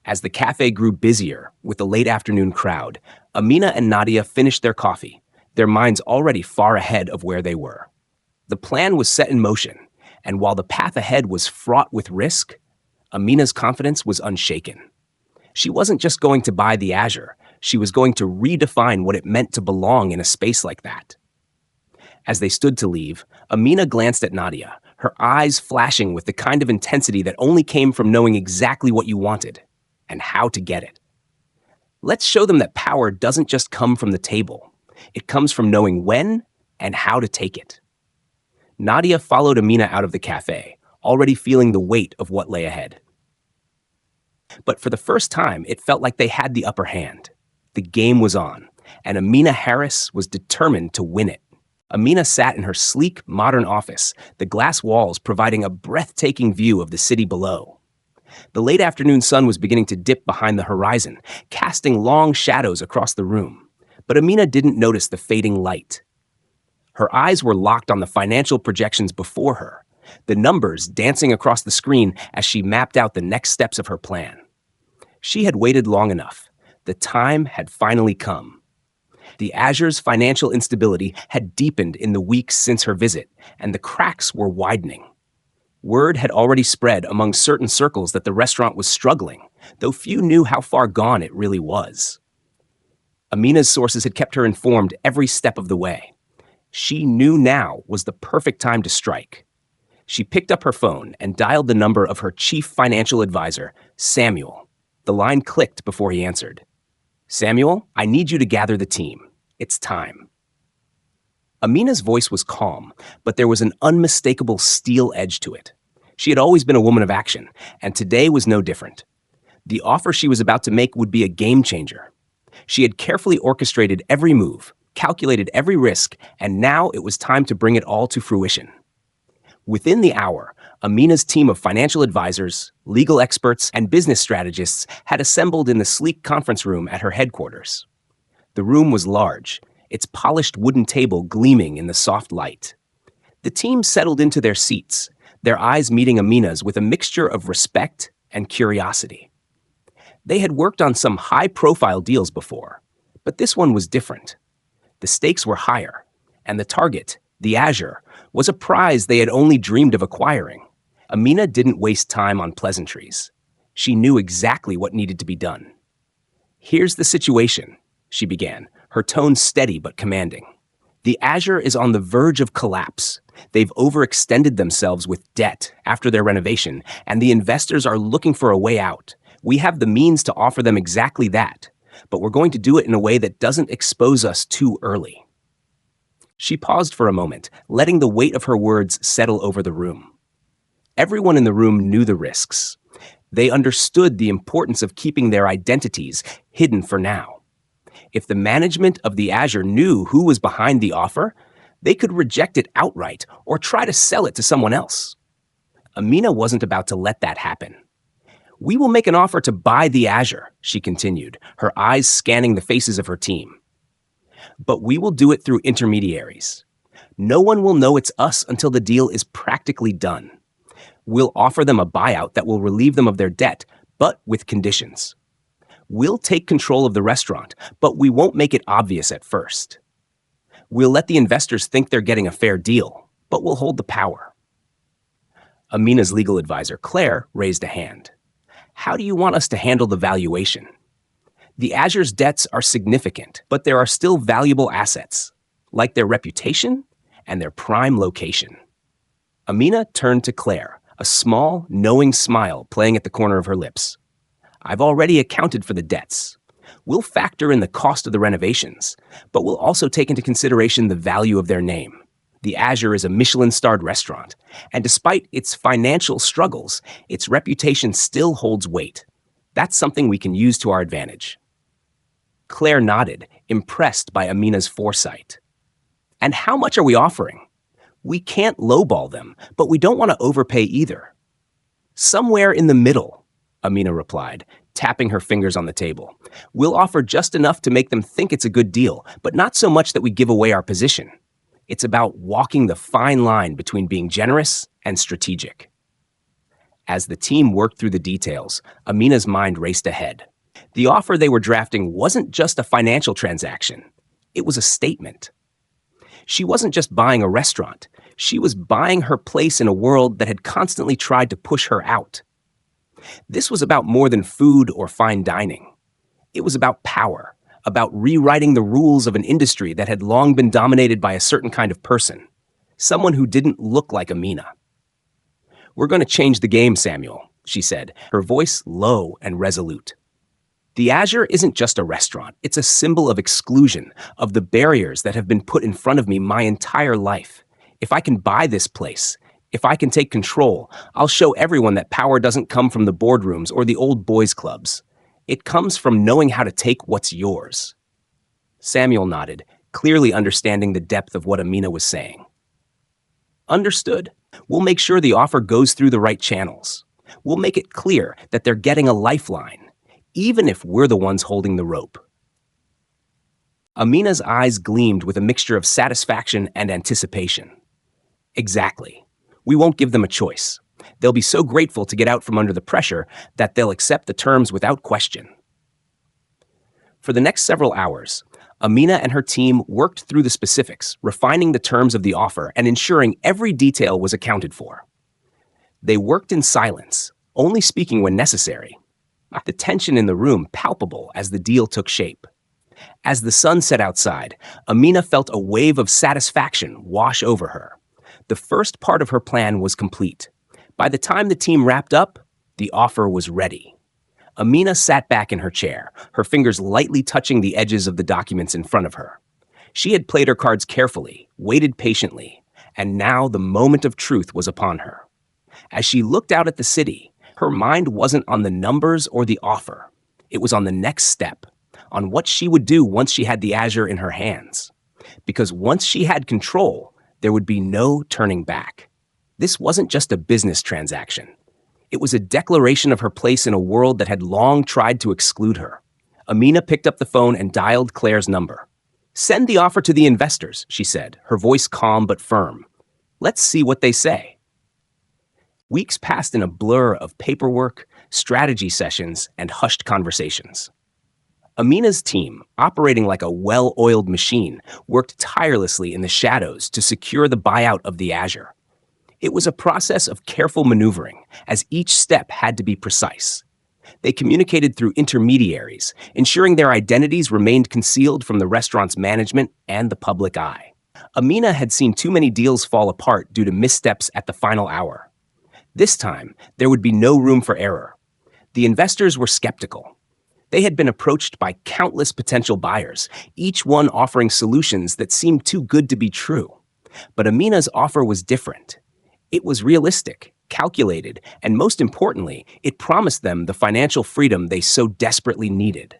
As the cafe grew busier with the late afternoon crowd, Amina and Nadia finished their coffee, their minds already far ahead of where they were. The plan was set in motion, and while the path ahead was fraught with risk, Amina's confidence was unshaken. She wasn't just going to buy the Azure, she was going to redefine what it meant to belong in a space like that. As they stood to leave, Amina glanced at Nadia, her her eyes flashing with the kind of intensity that only came from knowing exactly what you wanted and how to get it. Let's show them that power doesn't just come from the table. It comes from knowing when and how to take it. Nadia followed Amina out of the cafe, already feeling the weight of what lay ahead. But for the first time, it felt like they had the upper hand. The game was on, and Amina Harris was determined to win it. Amina sat in her sleek, modern office, the glass walls providing a breathtaking view of the city below. The late afternoon sun was beginning to dip behind the horizon, casting long shadows across the room. But Amina didn't notice the fading light. Her eyes were locked on the financial projections before her, the numbers dancing across the screen as she mapped out the next steps of her plan. She had waited long enough. The time had finally come. The Azure's financial instability had deepened in the weeks since her visit, and the cracks were widening. Word had already spread among certain circles that the restaurant was struggling, though few knew how far gone it really was. Amina's sources had kept her informed every step of the way. She knew now was the perfect time to strike. She picked up her phone and dialed the number of her chief financial advisor, Samuel. The line clicked before he answered. "Samuel, I need you to gather the team. It's time." Amina's voice was calm, but there was an unmistakable steel edge to it. She had always been a woman of action, and today was no different. The offer she was about to make would be a game changer. She had carefully orchestrated every move, calculated every risk, and now it was time to bring it all to fruition. Within the hour, Amina's team of financial advisors, legal experts, and business strategists had assembled in the sleek conference room at her headquarters. The room was large, its polished wooden table gleaming in the soft light. The team settled into their seats, their eyes meeting Amina's with a mixture of respect and curiosity. They had worked on some high-profile deals before, but this one was different. The stakes were higher, and the target, the Azure, was a prize they had only dreamed of acquiring. Amina didn't waste time on pleasantries. She knew exactly what needed to be done. "Here's the situation," she began, her tone steady but commanding. "The Azure is on the verge of collapse. They've overextended themselves with debt after their renovation, and the investors are looking for a way out. We have the means to offer them exactly that, but we're going to do it in a way that doesn't expose us too early." She paused for a moment, letting the weight of her words settle over the room. Everyone in the room knew the risks. They understood the importance of keeping their identities hidden for now. If the management of the Azure knew who was behind the offer, they could reject it outright or try to sell it to someone else. Amina wasn't about to let that happen. "We will make an offer to buy the Azure," she continued, her eyes scanning the faces of her team. "But we will do it through intermediaries. No one will know it's us until the deal is practically done. We'll offer them a buyout that will relieve them of their debt, but with conditions. We'll take control of the restaurant, but we won't make it obvious at first. We'll let the investors think they're getting a fair deal, but we'll hold the power." Amina's legal advisor, Claire, raised a hand. "How do you want us to handle the valuation?" "The Azure's debts are significant, but there are still valuable assets, like their reputation and their prime location." Amina turned to Claire, a small, knowing smile playing at the corner of her lips. "I've already accounted for the debts. We'll factor in the cost of the renovations, but we'll also take into consideration the value of their name. The Azure is a Michelin-starred restaurant, and despite its financial struggles, its reputation still holds weight. That's something we can use to our advantage." Claire nodded, impressed by Amina's foresight. "And how much are we offering?" "We can't lowball them, but we don't want to overpay either." "Somewhere in the middle," Amina replied, tapping her fingers on the table. "We'll offer just enough to make them think it's a good deal, but not so much that we give away our position. It's about walking the fine line between being generous and strategic." As the team worked through the details, Amina's mind raced ahead. The offer they were drafting wasn't just a financial transaction. It was a statement. She wasn't just buying a restaurant. She was buying her place in a world that had constantly tried to push her out. This was about more than food or fine dining. It was about power, about rewriting the rules of an industry that had long been dominated by a certain kind of person, someone who didn't look like Amina. "We're going to change the game, Samuel," she said, her voice low and resolute. The Azure isn't just a restaurant. It's a symbol of exclusion, of the barriers that have been put in front of me my entire life. If I can buy this place, if I can take control, I'll show everyone that power doesn't come from the boardrooms or the old boys clubs. It comes from knowing how to take what's yours. Samuel nodded, clearly understanding the depth of what Amina was saying. Understood. We'll make sure the offer goes through the right channels. We'll make it clear that they're getting a lifeline, even if we're the ones holding the rope. Amina's eyes gleamed with a mixture of satisfaction and anticipation. Exactly. We won't give them a choice. They'll be so grateful to get out from under the pressure that they'll accept the terms without question. For the next several hours, Amina and her team worked through the specifics, refining the terms of the offer and ensuring every detail was accounted for. They worked in silence, only speaking when necessary, the tension in the room palpable as the deal took shape. As the sun set outside, Amina felt a wave of satisfaction wash over her. The first part of her plan was complete. By the time the team wrapped up, the offer was ready. Amina sat back in her chair, her fingers lightly touching the edges of the documents in front of her. She had played her cards carefully, waited patiently, and now the moment of truth was upon her. As she looked out at the city, her mind wasn't on the numbers or the offer. It was on the next step, on what she would do once she had the Azure in her hands. Because once she had control, there would be no turning back. This wasn't just a business transaction. It was a declaration of her place in a world that had long tried to exclude her. Amina picked up the phone and dialed Claire's number. "Send the offer to the investors," she said, her voice calm but firm. "Let's see what they say." Weeks passed in a blur of paperwork, strategy sessions, and hushed conversations. Amina's team, operating like a well-oiled machine, worked tirelessly in the shadows to secure the buyout of the Azure. It was a process of careful maneuvering, as each step had to be precise. They communicated through intermediaries, ensuring their identities remained concealed from the restaurant's management and the public eye. Amina had seen too many deals fall apart due to missteps at the final hour. This time, there would be no room for error. The investors were skeptical. They had been approached by countless potential buyers, each one offering solutions that seemed too good to be true. But Amina's offer was different. It was realistic, calculated, and most importantly, it promised them the financial freedom they so desperately needed.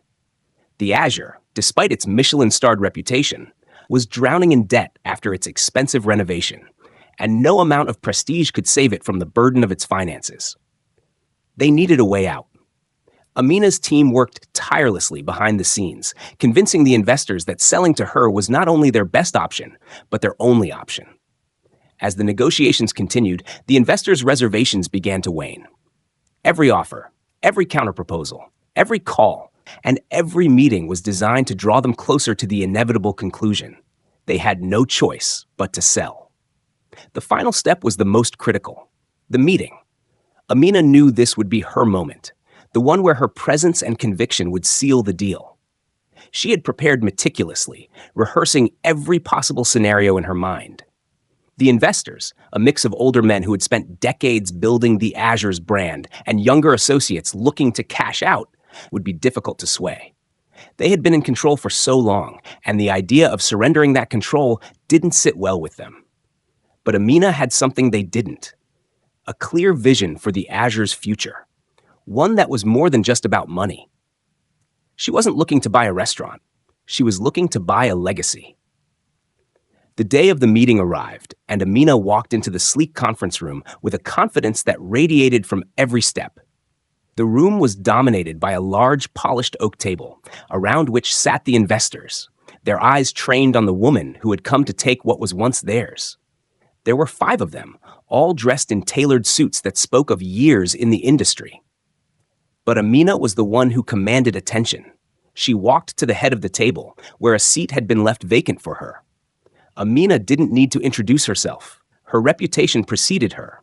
The Azure, despite its Michelin-starred reputation, was drowning in debt after its expensive renovation, and no amount of prestige could save it from the burden of its finances. They needed a way out. Amina's team worked tirelessly behind the scenes, convincing the investors that selling to her was not only their best option, but their only option. As the negotiations continued, the investors' reservations began to wane. Every offer, every counterproposal, every call, and every meeting was designed to draw them closer to the inevitable conclusion. They had no choice but to sell. The final step was the most critical, the meeting. Amina knew this would be her moment, the one where her presence and conviction would seal the deal. She had prepared meticulously, rehearsing every possible scenario in her mind. The investors, a mix of older men who had spent decades building the Azure's brand and younger associates looking to cash out, would be difficult to sway. They had been in control for so long, and the idea of surrendering that control didn't sit well with them. But Amina had something they didn't: a clear vision for the Azure's future, one that was more than just about money. She wasn't looking to buy a restaurant. She was looking to buy a legacy. The day of the meeting arrived, and Amina walked into the sleek conference room with a confidence that radiated from every step. The room was dominated by a large, polished oak table, around which sat the investors, their eyes trained on the woman who had come to take what was once theirs. There were 5 of them, all dressed in tailored suits that spoke of years in the industry. But Amina was the one who commanded attention. She walked to the head of the table, where a seat had been left vacant for her. Amina didn't need to introduce herself. Her reputation preceded her.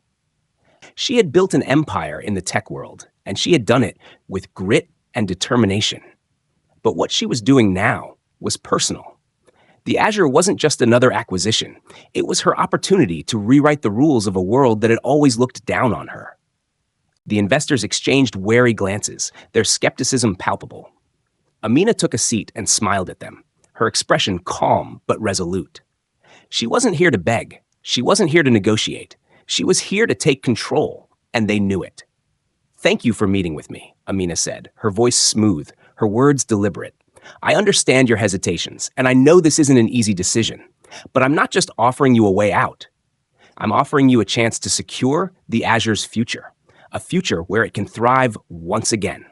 She had built an empire in the tech world, and she had done it with grit and determination. But what she was doing now was personal. The Azure wasn't just another acquisition, it was her opportunity to rewrite the rules of a world that had always looked down on her. The investors exchanged wary glances, their skepticism palpable. Amina took a seat and smiled at them, her expression calm but resolute. She wasn't here to beg. She wasn't here to negotiate. She was here to take control, and they knew it. "Thank you for meeting with me," Amina said, her voice smooth, her words deliberate. "I understand your hesitations, and I know this isn't an easy decision, but I'm not just offering you a way out. I'm offering you a chance to secure the Azure's future, a future where it can thrive once again."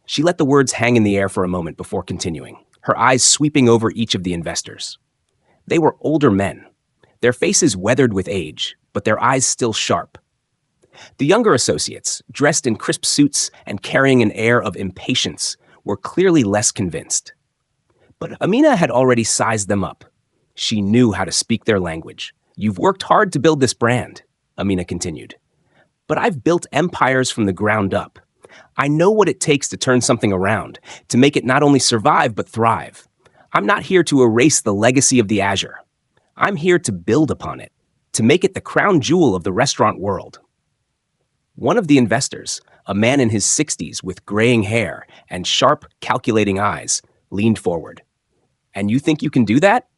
She let the words hang in the air for a moment before continuing, her eyes sweeping over each of the investors. They were older men, their faces weathered with age, but their eyes still sharp. The younger associates, dressed in crisp suits and carrying an air of impatience, were clearly less convinced. But Amina had already sized them up. She knew how to speak their language. "You've worked hard to build this brand," Amina continued. "But I've built empires from the ground up. I know what it takes to turn something around, to make it not only survive but thrive. I'm not here to erase the legacy of the Azure. I'm here to build upon it, to make it the crown jewel of the restaurant world." One of the investors, a man in his 60s with graying hair and sharp, calculating eyes, leaned forward. "And you think you can do that?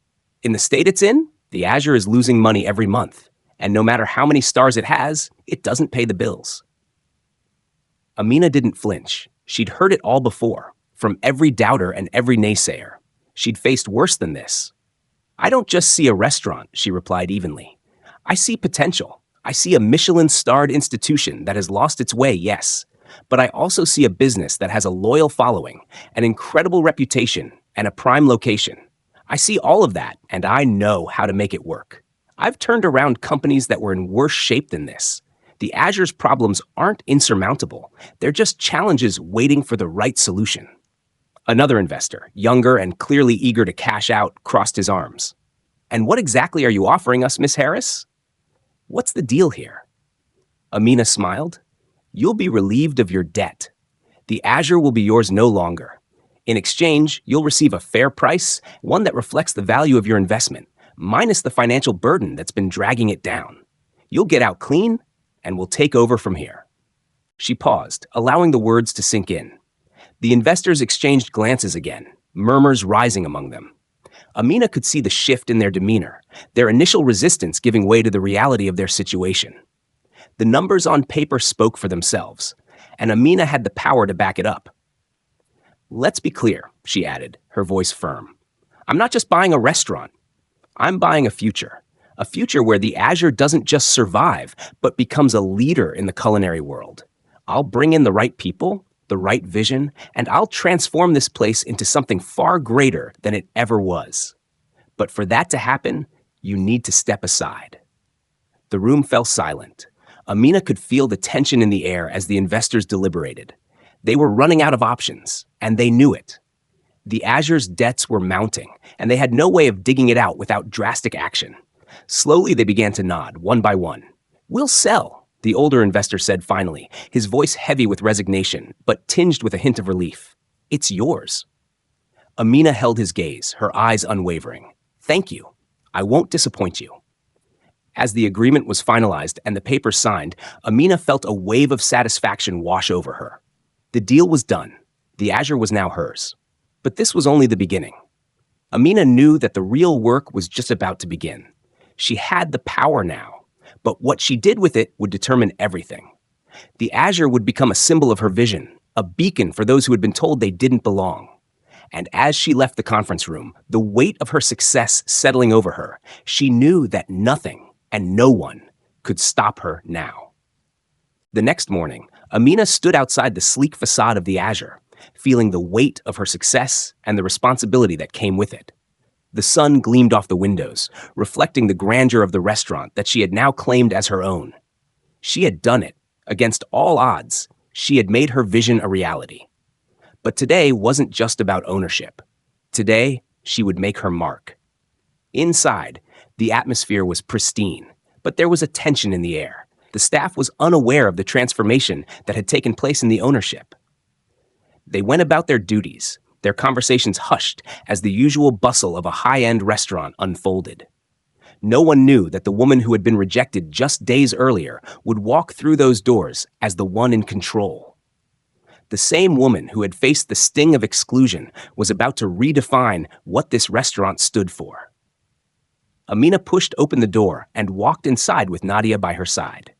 In the state it's in, the Azure is losing money every month, and no matter how many stars it has, it doesn't pay the bills." Amina didn't flinch. She'd heard it all before, from every doubter and every naysayer. She'd faced worse than this. "I don't just see a restaurant," she replied evenly. "I see potential. I see a Michelin-starred institution that has lost its way, yes, but I also see a business that has a loyal following, an incredible reputation, and a prime location. I see all of that, and I know how to make it work. I've turned around companies that were in worse shape than this. The Azure's problems aren't insurmountable. They're just challenges waiting for the right solution." Another investor, younger and clearly eager to cash out, crossed his arms. "And what exactly are you offering us, Miss Harris? What's the deal here?" Amina smiled. "You'll be relieved of your debt. The Azure will be yours no longer. In exchange, you'll receive a fair price, one that reflects the value of your investment, minus the financial burden that's been dragging it down. You'll get out clean, and we'll take over from here." She paused, allowing the words to sink in. The investors exchanged glances again, murmurs rising among them. Amina could see the shift in their demeanor, their initial resistance giving way to the reality of their situation. The numbers on paper spoke for themselves, and Amina had the power to back it up. "Let's be clear," she added, her voice firm. "I'm not just buying a restaurant. I'm buying a future where the Azure doesn't just survive, but becomes a leader in the culinary world. I'll bring in the right people, the right vision, and I'll transform this place into something far greater than it ever was. But for that to happen, you need to step aside." The room fell silent. Amina could feel the tension in the air as the investors deliberated. They were running out of options, and they knew it. The Azure's debts were mounting, and they had no way of digging it out without drastic action. Slowly, they began to nod, one by one. "We'll sell," the older investor said finally, his voice heavy with resignation, but tinged with a hint of relief. "It's yours." Amina held his gaze, her eyes unwavering. "Thank you. I won't disappoint you." As the agreement was finalized and the papers signed, Amina felt a wave of satisfaction wash over her. The deal was done. The Azure was now hers. But this was only the beginning. Amina knew that the real work was just about to begin. She had the power now, but what she did with it would determine everything. The Azure would become a symbol of her vision, a beacon for those who had been told they didn't belong. And as she left the conference room, the weight of her success settling over her, she knew that nothing and no one could stop her now. The next morning, Amina stood outside the sleek facade of the Azure, feeling the weight of her success and the responsibility that came with it. The sun gleamed off the windows, reflecting the grandeur of the restaurant that she had now claimed as her own. She had done it. Against all odds, she had made her vision a reality. But today wasn't just about ownership. Today, she would make her mark. Inside, the atmosphere was pristine, but there was a tension in the air. The staff was unaware of the transformation that had taken place in the ownership. They went about their duties, their conversations hushed as the usual bustle of a high-end restaurant unfolded. No one knew that the woman who had been rejected just days earlier would walk through those doors as the one in control. The same woman who had faced the sting of exclusion was about to redefine what this restaurant stood for. Amina pushed open the door and walked inside with Nadia by her side.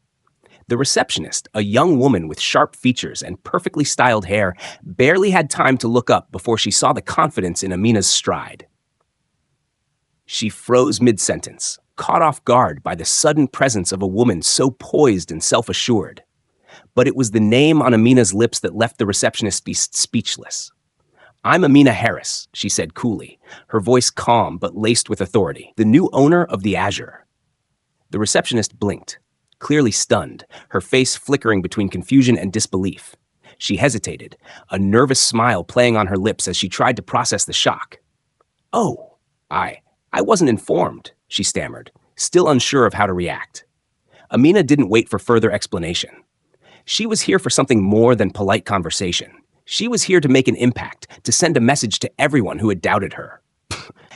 The receptionist, a young woman with sharp features and perfectly styled hair, barely had time to look up before she saw the confidence in Amina's stride. She froze mid-sentence, caught off guard by the sudden presence of a woman so poised and self-assured. But it was the name on Amina's lips that left the receptionist speechless. "I'm Amina Harris," she said coolly, her voice calm but laced with authority, "the new owner of the Azure." The receptionist blinked, clearly stunned, her face flickering between confusion and disbelief. She hesitated, a nervous smile playing on her lips as she tried to process the shock. "Oh, I wasn't informed," she stammered, still unsure of how to react. Amina didn't wait for further explanation. She was here for something more than polite conversation. She was here to make an impact, to send a message to everyone who had doubted her,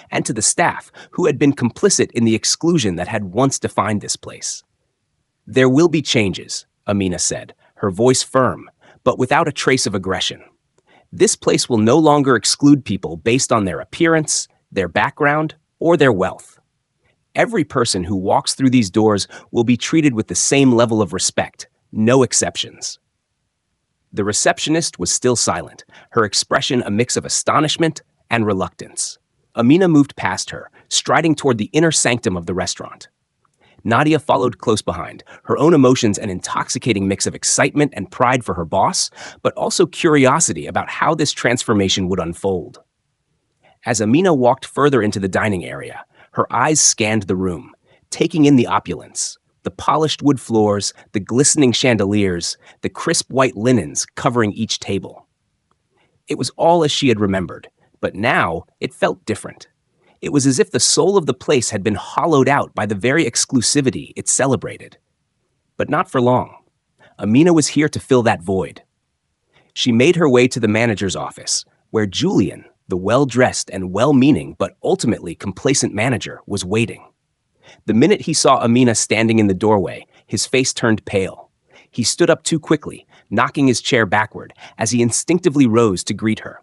and to the staff who had been complicit in the exclusion that had once defined this place. "There will be changes," Amina said, her voice firm, but without a trace of aggression. "This place will no longer exclude people based on their appearance, their background, or their wealth. Every person who walks through these doors will be treated with the same level of respect, no exceptions." The receptionist was still silent, her expression a mix of astonishment and reluctance. Amina moved past her, striding toward the inner sanctum of the restaurant. Nadia followed close behind, her own emotions an intoxicating mix of excitement and pride for her boss, but also curiosity about how this transformation would unfold. As Amina walked further into the dining area, her eyes scanned the room, taking in the opulence, the polished wood floors, the glistening chandeliers, the crisp white linens covering each table. It was all as she had remembered, but now it felt different. It was as if the soul of the place had been hollowed out by the very exclusivity it celebrated. But not for long. Amina was here to fill that void. She made her way to the manager's office, where Julian, the well-dressed and well-meaning but ultimately complacent manager, was waiting. The minute he saw Amina standing in the doorway, his face turned pale. He stood up too quickly, knocking his chair backward as he instinctively rose to greet her.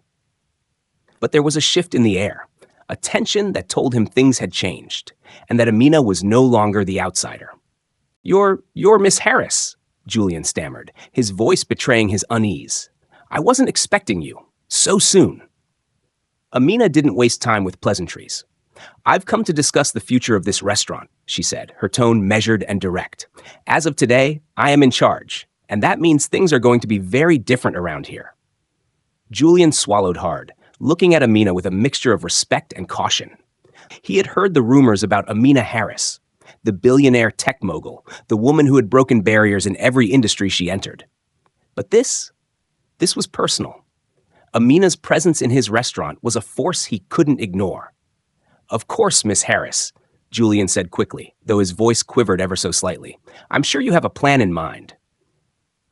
But there was a shift in the air, a tension that told him things had changed, and that Amina was no longer the outsider. You're Miss Harris," Julian stammered, his voice betraying his unease. "I wasn't expecting you. So soon." Amina didn't waste time with pleasantries. "I've come to discuss the future of this restaurant," she said, her tone measured and direct. "As of today, I am in charge, and that means things are going to be very different around here." Julian swallowed hard, looking at Amina with a mixture of respect and caution. He had heard the rumors about Amina Harris, the billionaire tech mogul, the woman who had broken barriers in every industry she entered. But this was personal. Amina's presence in his restaurant was a force he couldn't ignore. "Of course, Miss Harris," Julian said quickly, though his voice quivered ever so slightly. "I'm sure you have a plan in mind."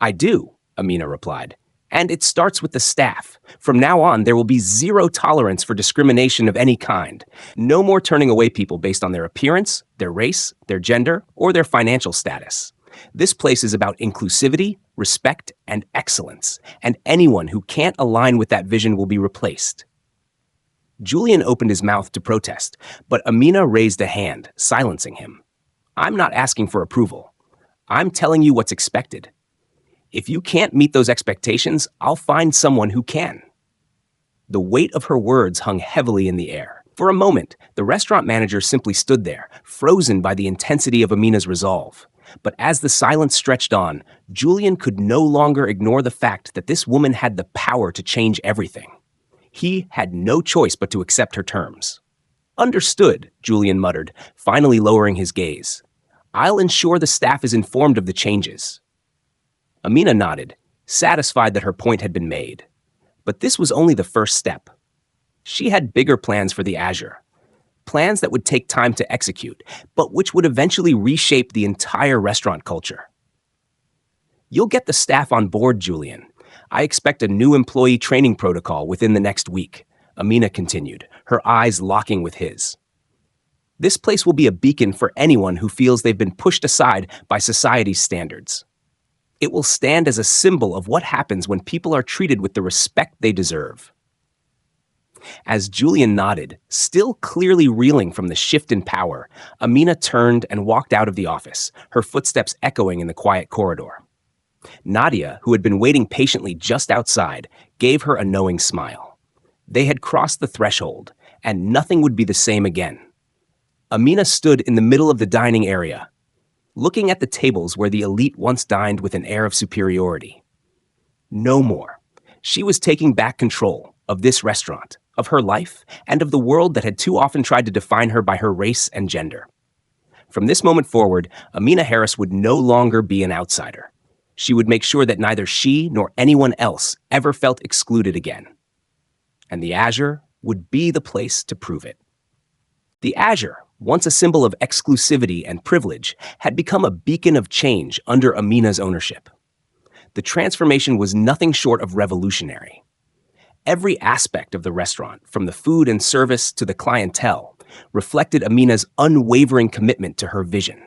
"I do," Amina replied. "And it starts with the staff. From now on, there will be zero tolerance for discrimination of any kind. No more turning away people based on their appearance, their race, their gender, or their financial status. This place is about inclusivity, respect, and excellence, and anyone who can't align with that vision will be replaced." Julian opened his mouth to protest, but Amina raised a hand, silencing him. "I'm not asking for approval. I'm telling you what's expected. If you can't meet those expectations, I'll find someone who can." The weight of her words hung heavily in the air. For a moment, the restaurant manager simply stood there, frozen by the intensity of Amina's resolve. But as the silence stretched on, Julian could no longer ignore the fact that this woman had the power to change everything. He had no choice but to accept her terms. "Understood," Julian muttered, finally lowering his gaze. "I'll ensure the staff is informed of the changes." Amina nodded, satisfied that her point had been made. But this was only the first step. She had bigger plans for the Azure. Plans that would take time to execute, but which would eventually reshape the entire restaurant culture. "You'll get the staff on board, Julian. I expect a new employee training protocol within the next week, Amina continued, her eyes locking with his. This place will be a beacon for anyone who feels they've been pushed aside by society's standards. It will stand as a symbol of what happens when people are treated with the respect they deserve. As Julian nodded, still clearly reeling from the shift in power, Amina turned and walked out of the office, her footsteps echoing in the quiet corridor. Nadia, who had been waiting patiently just outside, gave her a knowing smile. They had crossed the threshold, and nothing would be the same again. Amina stood in the middle of the dining area, looking at the tables where the elite once dined with an air of superiority. No more. She was taking back control of this restaurant, of her life, and of the world that had too often tried to define her by her race and gender. From this moment forward, Amina Harris would no longer be an outsider. She would make sure that neither she nor anyone else ever felt excluded again. And the Azure would be the place to prove it. The Azure, once a symbol of exclusivity and privilege, had become a beacon of change under Amina's ownership. The transformation was nothing short of revolutionary. Every aspect of the restaurant, from the food and service to the clientele, reflected Amina's unwavering commitment to her vision.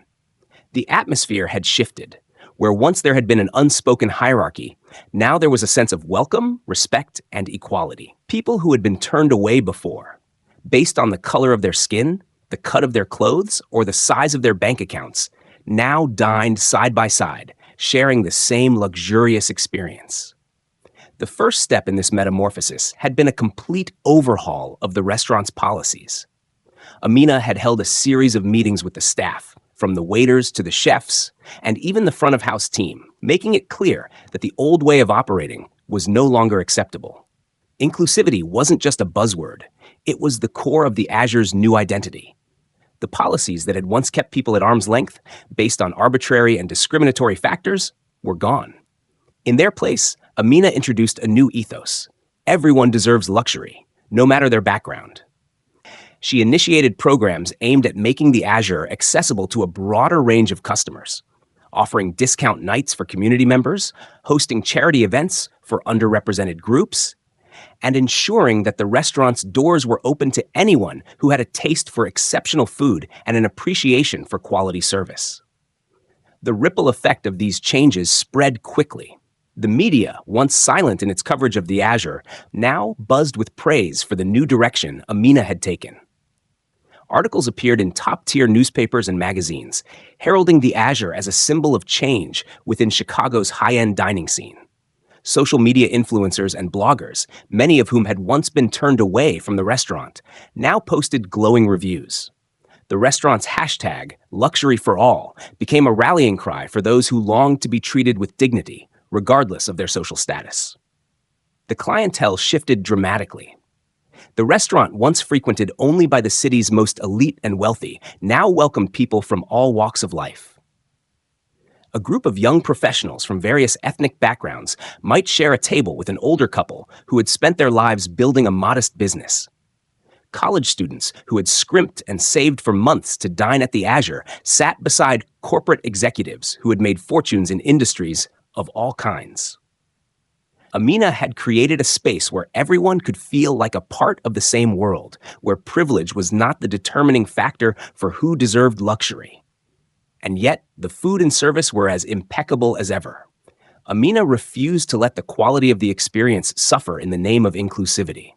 The atmosphere had shifted. Where once there had been an unspoken hierarchy, now there was a sense of welcome, respect, and equality. People who had been turned away before, based on the color of their skin, the cut of their clothes, or the size of their bank accounts, now dined side by side, sharing the same luxurious experience. The first step in this metamorphosis had been a complete overhaul of the restaurant's policies. Amina had held a series of meetings with the staff, from the waiters to the chefs, and even the front-of-house team, making it clear that the old way of operating was no longer acceptable. Inclusivity wasn't just a buzzword. It was the core of the Azure's new identity. The policies that had once kept people at arm's length, based on arbitrary and discriminatory factors, were gone. In their place, Amina introduced a new ethos. Everyone deserves luxury, no matter their background. She initiated programs aimed at making the Azure accessible to a broader range of customers, offering discount nights for community members, hosting charity events for underrepresented groups, and ensuring that the restaurant's doors were open to anyone who had a taste for exceptional food and an appreciation for quality service. The ripple effect of these changes spread quickly. The media, once silent in its coverage of the Azure, now buzzed with praise for the new direction Amina had taken. Articles appeared in top-tier newspapers and magazines, heralding the Azure as a symbol of change within Chicago's high-end dining scene. Social media influencers and bloggers, many of whom had once been turned away from the restaurant, now posted glowing reviews. The restaurant's hashtag, Luxury for All, became a rallying cry for those who longed to be treated with dignity, regardless of their social status. The clientele shifted dramatically. The restaurant, once frequented only by the city's most elite and wealthy, now welcomed people from all walks of life. A group of young professionals from various ethnic backgrounds might share a table with an older couple who had spent their lives building a modest business. College students who had scrimped and saved for months to dine at the Azure sat beside corporate executives who had made fortunes in industries of all kinds. Amina had created a space where everyone could feel like a part of the same world, where privilege was not the determining factor for who deserved luxury. And yet, the food and service were as impeccable as ever. Amina refused to let the quality of the experience suffer in the name of inclusivity.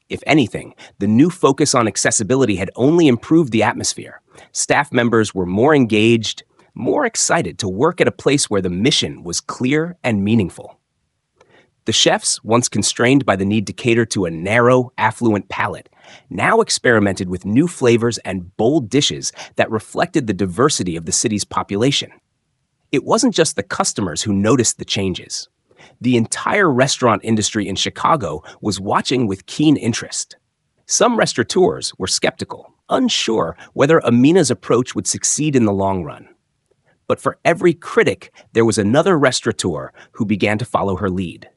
If anything, the new focus on accessibility had only improved the atmosphere. Staff members were more engaged, more excited to work at a place where the mission was clear and meaningful. The chefs, once constrained by the need to cater to a narrow, affluent palate, now experimented with new flavors and bold dishes that reflected the diversity of the city's population. It wasn't just the customers who noticed the changes. The entire restaurant industry in Chicago was watching with keen interest. Some restaurateurs were skeptical, unsure whether Amina's approach would succeed in the long run. But for every critic, there was another restaurateur who began to follow her lead.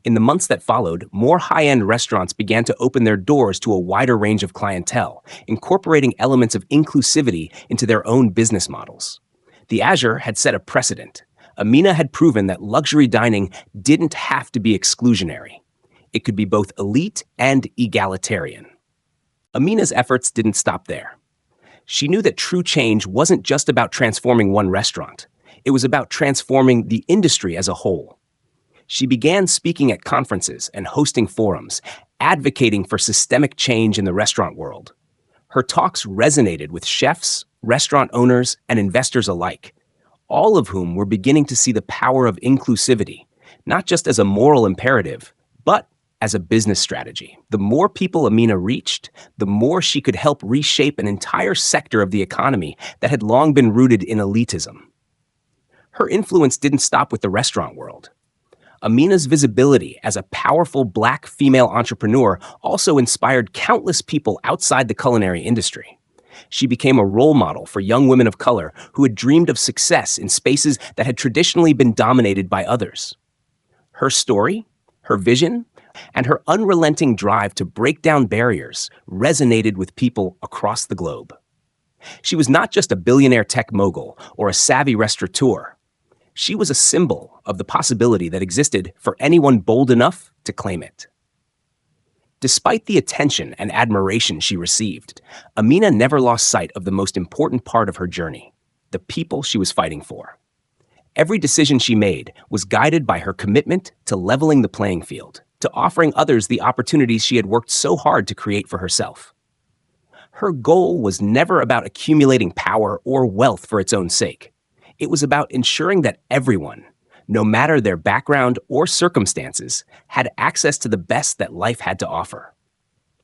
In the months that followed, more high-end restaurants began to open their doors to a wider range of clientele, incorporating elements of inclusivity into their own business models. The Azure had set a precedent, Amina had proven that luxury dining didn't have to be exclusionary. It could be both elite and egalitarian. Amina's efforts didn't stop there. She knew that true change wasn't just about transforming one restaurant. It was about transforming the industry as a whole. She began speaking at conferences and hosting forums, advocating for systemic change in the restaurant world. Her talks resonated with chefs, restaurant owners, and investors alike, all of whom were beginning to see the power of inclusivity, not just as a moral imperative, but as a business strategy. The more people Amina reached, the more she could help reshape an entire sector of the economy that had long been rooted in elitism. Her influence didn't stop with the restaurant world. Amina's visibility as a powerful Black female entrepreneur also inspired countless people outside the culinary industry. She became a role model for young women of color who had dreamed of success in spaces that had traditionally been dominated by others. Her story, her vision, and her unrelenting drive to break down barriers resonated with people across the globe. She was not just a billionaire tech mogul or a savvy restaurateur. She was a symbol of the possibility that existed for anyone bold enough to claim it. Despite the attention and admiration she received, Amina never lost sight of the most important part of her journey, the people she was fighting for. Every decision she made was guided by her commitment to leveling the playing field, to offering others the opportunities she had worked so hard to create for herself. Her goal was never about accumulating power or wealth for its own sake. It was about ensuring that everyone, no matter their background or circumstances, had access to the best that life had to offer.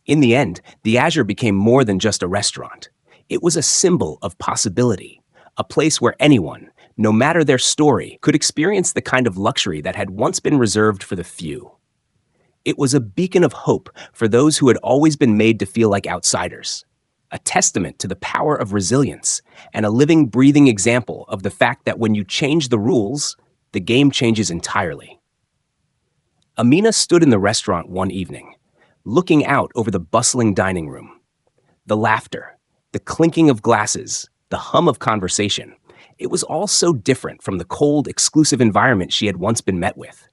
In the end, the Azure became more than just a restaurant. It was a symbol of possibility, a place where anyone, no matter their story, could experience the kind of luxury that had once been reserved for the few. It was a beacon of hope for those who had always been made to feel like outsiders, a testament to the power of resilience, and a living, breathing example of the fact that when you change the rules, the game changes entirely. Amina stood in the restaurant one evening, looking out over the bustling dining room. The laughter, the clinking of glasses, the hum of conversation, it was all so different from the cold, exclusive environment she had once been met with.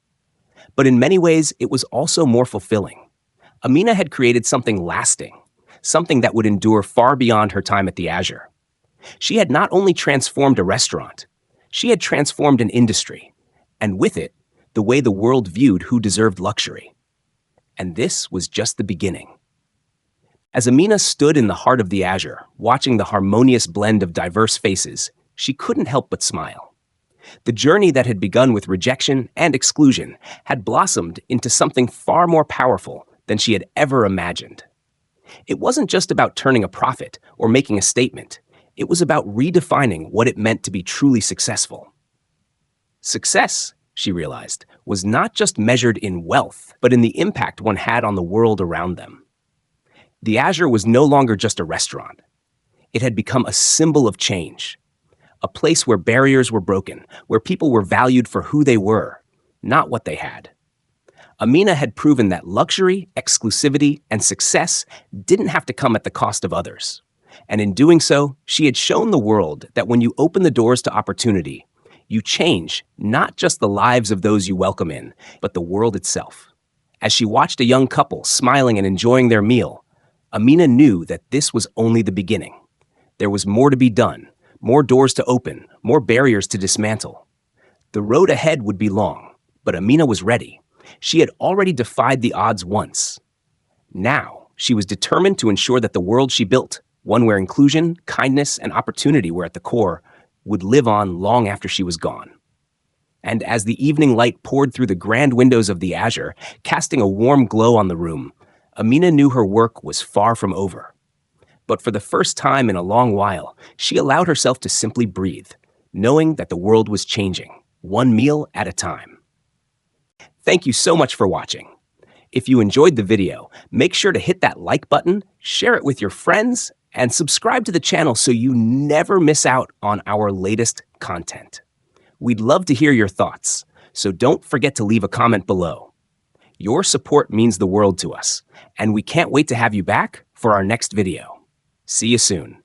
But in many ways, it was also more fulfilling. Amina had created something lasting, something that would endure far beyond her time at the Azure. She had not only transformed a restaurant, she had transformed an industry, and with it, the way the world viewed who deserved luxury. And this was just the beginning. As Amina stood in the heart of the Azure, watching the harmonious blend of diverse faces, she couldn't help but smile. The journey that had begun with rejection and exclusion had blossomed into something far more powerful than she had ever imagined. It wasn't just about turning a profit or making a statement. It was about redefining what it meant to be truly successful. Success, she realized, was not just measured in wealth, but in the impact one had on the world around them. The Azure was no longer just a restaurant. It had become a symbol of change, a place where barriers were broken, where people were valued for who they were, not what they had. Amina had proven that luxury, exclusivity, and success didn't have to come at the cost of others. And in doing so, she had shown the world that when you open the doors to opportunity, you change not just the lives of those you welcome in, but the world itself. As she watched a young couple smiling and enjoying their meal, Amina knew that this was only the beginning. There was more to be done, more doors to open, more barriers to dismantle. The road ahead would be long, but Amina was ready. She had already defied the odds once. Now, she was determined to ensure that the world she built, one where inclusion, kindness, and opportunity were at the core, would live on long after she was gone. And as the evening light poured through the grand windows of the Azure, casting a warm glow on the room, Amina knew her work was far from over. But for the first time in a long while, she allowed herself to simply breathe, knowing that the world was changing, one meal at a time. Thank you so much for watching. If you enjoyed the video, make sure to hit that like button, share it with your friends, and subscribe to the channel so you never miss out on our latest content. We'd love to hear your thoughts, so don't forget to leave a comment below. Your support means the world to us, and we can't wait to have you back for our next video. See you soon.